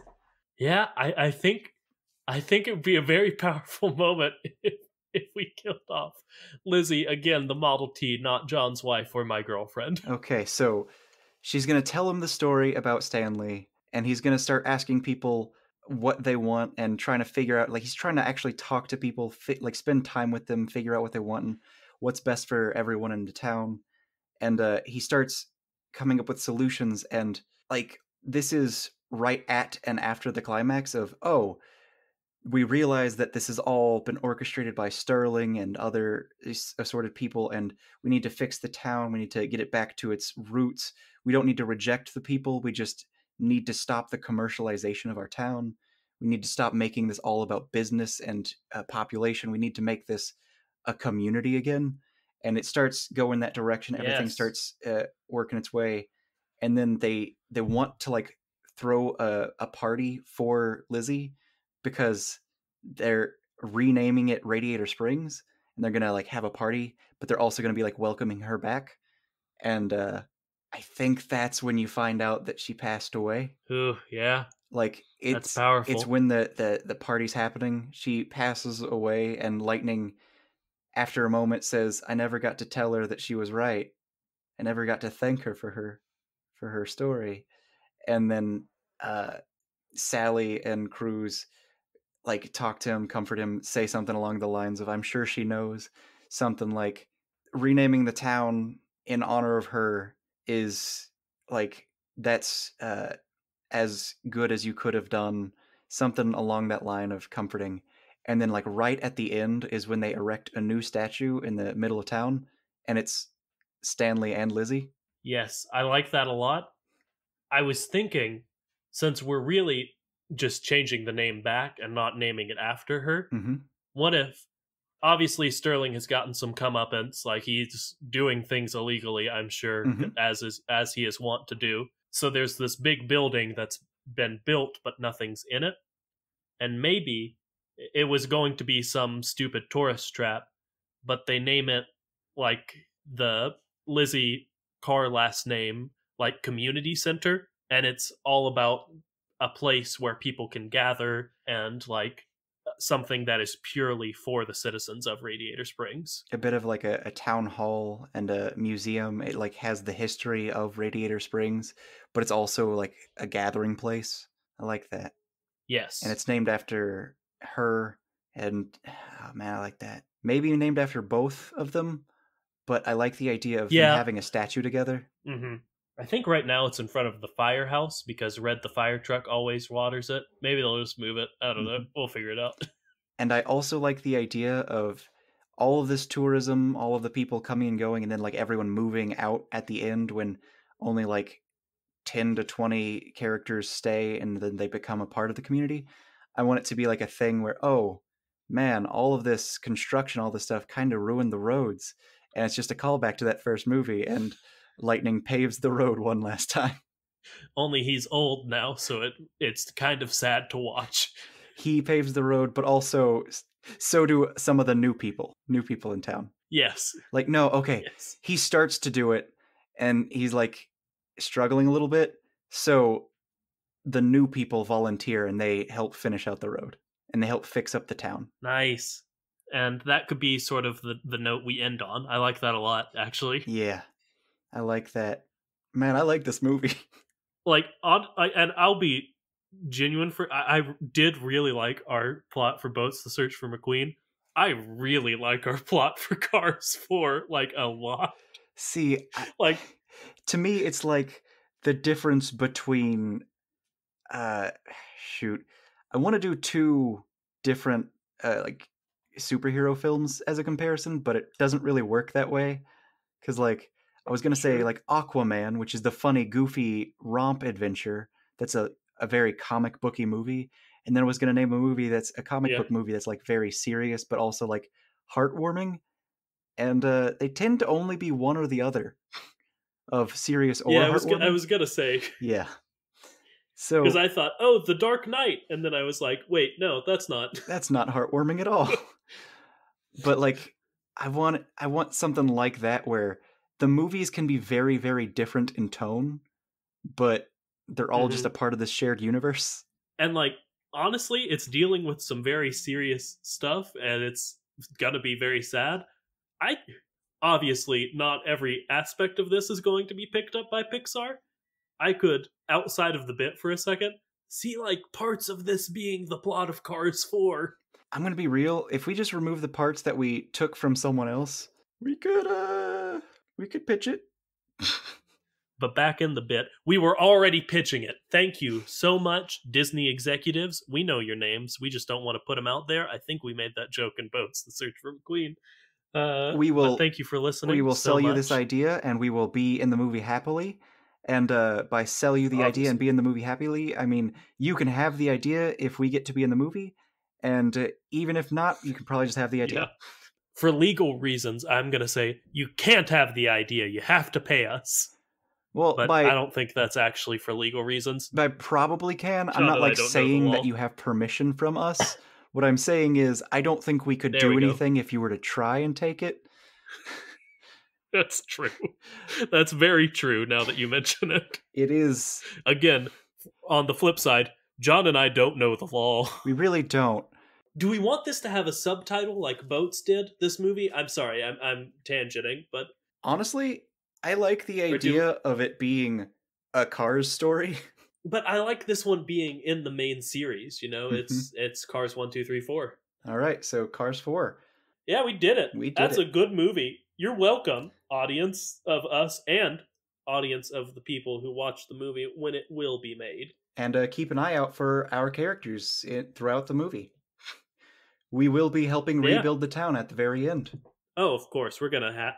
Speaker 1: Yeah, I think it would be a very powerful moment if we killed off Lizzie, again, the Model T, not John's wife or my girlfriend.
Speaker 2: Okay, so she's going to tell him the story about Stanley, and he's going to start asking people what they want and trying to figure out, like he's trying to actually talk to people, like spend time with them, figure out what they want and what's best for everyone in the town. And he starts coming up with solutions, and like this is right at and after the climax of, oh, we realize that this has all been orchestrated by Sterling and other assorted people, and we need to fix the town. We need to get it back to its roots. We don't need to reject the people. We just need to stop the commercialization of our town. We need to stop making this all about business and population. We need to make this a community again. And it starts going that direction. Everything
Speaker 1: Yes.
Speaker 2: starts working its way, and then they want to like throw a party for Lizzie because they're renaming it Radiator Springs, and they're gonna like have a party, but they're also gonna be like welcoming her back. And I think that's when you find out that she passed away.
Speaker 1: Ooh, yeah.
Speaker 2: Like
Speaker 1: That's
Speaker 2: it's
Speaker 1: powerful.
Speaker 2: when the party's happening, she passes away, and Lightning, after a moment, says, "I never got to tell her that she was right. I never got to thank her for her story." And then uh, Sally and Cruz like talk to him, comfort him, say something along the lines of, "I'm sure she knows." Something like renaming the town in honor of her is like that's as good as you could have done. Something along that line of comforting. And then like right at the end is when they erect a new statue in the middle of town, and it's Stanley and Lizzie.
Speaker 1: Yes, I like that a lot. I was thinking, since we're really just changing the name back and not naming it after her,
Speaker 2: Mm-hmm.
Speaker 1: what if obviously Sterling has gotten some comeuppance, like he's doing things illegally, I'm sure,
Speaker 2: Mm-hmm.
Speaker 1: as he is wont to do. So there's this big building that's been built but nothing's in it, and maybe it was going to be some stupid tourist trap, but they name it like the Lizzie Carr last name, like community center, and it's all about a place where people can gather and like something that is purely for the citizens of Radiator Springs.
Speaker 2: A bit of like a town hall and a museum. It like has the history of Radiator Springs, but it's also like a gathering place. I like that. And
Speaker 1: Yes.
Speaker 2: it's named after her, and oh man, I like that. Maybe named after both of them, but I like the idea of them
Speaker 1: Yeah.
Speaker 2: having a statue together.
Speaker 1: Mm-hmm. I think right now it's in front of the firehouse because Red the fire truck always waters it. Maybe they'll just move it. I don't know.
Speaker 2: Hmm.
Speaker 1: We'll figure it out.
Speaker 2: And I also like the idea of all of this tourism, all of the people coming and going, and then like everyone moving out at the end when only like 10 to 20 characters stay and then they become a part of the community. I want it to be like a thing where, oh man, all of this construction, all this stuff kind of ruined the roads. And it's just a callback to that first movie, and Lightning paves the road one last time.
Speaker 1: Only he's old now, so it's kind of sad to watch.
Speaker 2: He paves the road, but also so do some of the new people in town.
Speaker 1: Yes.
Speaker 2: Like, no, okay,
Speaker 1: Yes.
Speaker 2: he starts to do it and he's like struggling a little bit. So the new people volunteer and they help finish out the road and they help fix up the town.
Speaker 1: Nice. And that could be sort of the note we end on. I like that a lot, actually.
Speaker 2: Yeah, I like that. Man, I like this movie.
Speaker 1: Like, and I'll be genuine for I did really like our plot for Boats: The Search for McQueen. I really like our plot for Cars 4 like a lot.
Speaker 2: See,
Speaker 1: Like,
Speaker 2: to me, it's like the difference between, uh, shoot, I want to do two different, like, superhero films as a comparison, but it doesn't really work that way. Because, like, I was going to say,
Speaker 1: sure.
Speaker 2: like, Aquaman, which is the funny, goofy romp adventure that's a very comic booky movie. And then I was going to name a movie that's a comic
Speaker 1: Yeah.
Speaker 2: book movie that's, like, very serious, but also, like, heartwarming. And they tend to only be one or the other of serious or
Speaker 1: Yeah, I
Speaker 2: heartwarming.
Speaker 1: was gonna say
Speaker 2: Yeah.
Speaker 1: because
Speaker 2: So
Speaker 1: I thought, oh, The Dark Knight, and then I was like, wait, no, that's not.
Speaker 2: that's not heartwarming at all. But like I want something like that where the movies can be very very different in tone, but they're all just a
Speaker 1: Hmm.
Speaker 2: part of this shared universe.
Speaker 1: And like, honestly, it's dealing with some very serious stuff, and it's gonna be very sad. I obviously not every aspect of this is going to be picked up by Pixar. I could, outside of the bit for a second, see like parts of this being the plot of Cars 4.
Speaker 2: I'm gonna be real. If we just remove the parts that we took from someone else, we could pitch it.
Speaker 1: But back in the bit, we were already pitching it. Thank you so much, Disney executives. We know your names. We just don't want to put them out there. I think we made that joke in Boats, The Search for McQueen. But thank you for listening.
Speaker 2: We will
Speaker 1: so
Speaker 2: sell you
Speaker 1: much.
Speaker 2: this idea, and we will be in the movie happily. And by sell you the idea and be in the movie happily, I mean you can have the idea if we get to be in the movie, and even if not, you can probably just have the idea.
Speaker 1: Yeah. For legal reasons, I'm going to say you can't have the idea. You have to pay us.
Speaker 2: Well,
Speaker 1: but I don't think that's actually for legal reasons.
Speaker 2: I probably can. I'm not like saying that you have permission from us. What I'm saying is I don't think we could do anything if you were to try and take it.
Speaker 1: That's true. That's very true now that you mention it.
Speaker 2: It is.
Speaker 1: Again, on the flip side, John and I don't know the law.
Speaker 2: We really don't.
Speaker 1: Do we want this to have a subtitle like Boats did, this movie? I'm sorry, I'm tangenting, but...
Speaker 2: Honestly, I like the idea of it being a Cars story.
Speaker 1: But I like this one being in the main series, you know? It's Cars 1, 2, 3, 4.
Speaker 2: All right, so Cars 4.
Speaker 1: Yeah, we did it.
Speaker 2: That's
Speaker 1: a good movie. You're welcome, audience of us and audience of the people who watch the movie when it will be made.
Speaker 2: And keep an eye out for our characters throughout the movie. We will be helping rebuild the town at the very end.
Speaker 1: Oh, of course. We're going to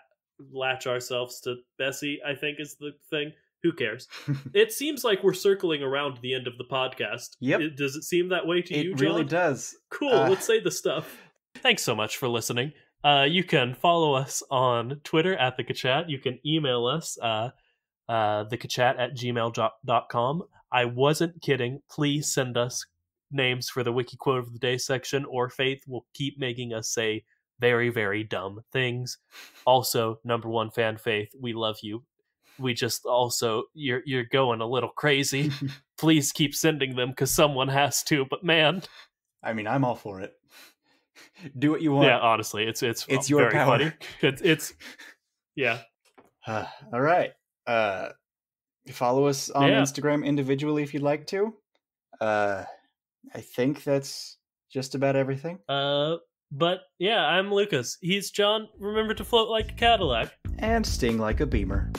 Speaker 1: latch ourselves to Bessie, I think is the thing. Who cares? It seems like we're circling around the end of the podcast.
Speaker 2: Yep.
Speaker 1: Does it seem that way to you, John?
Speaker 2: It really does.
Speaker 1: Cool. Let's say the stuff. Thanks so much for listening. You can follow us on Twitter at @thekachat. You can email us thekachat@gmail.com. I wasn't kidding. Please send us names for the wiki quote of the day section, or Faith will keep making us say very, very dumb things. Also, number one fan Faith, we love you. We just also, you're going a little crazy. Please keep sending them because someone has to, but man.
Speaker 2: I mean, I'm all for it. Do what you want.
Speaker 1: Yeah, honestly, it's
Speaker 2: your
Speaker 1: very
Speaker 2: power.
Speaker 1: Funny. It's yeah.
Speaker 2: All right. Follow us on Instagram individually if you'd like to. I think that's just about everything.
Speaker 1: But yeah, I'm Lucas. He's John. Remember to float like a Cadillac.
Speaker 2: And sting like a Beamer.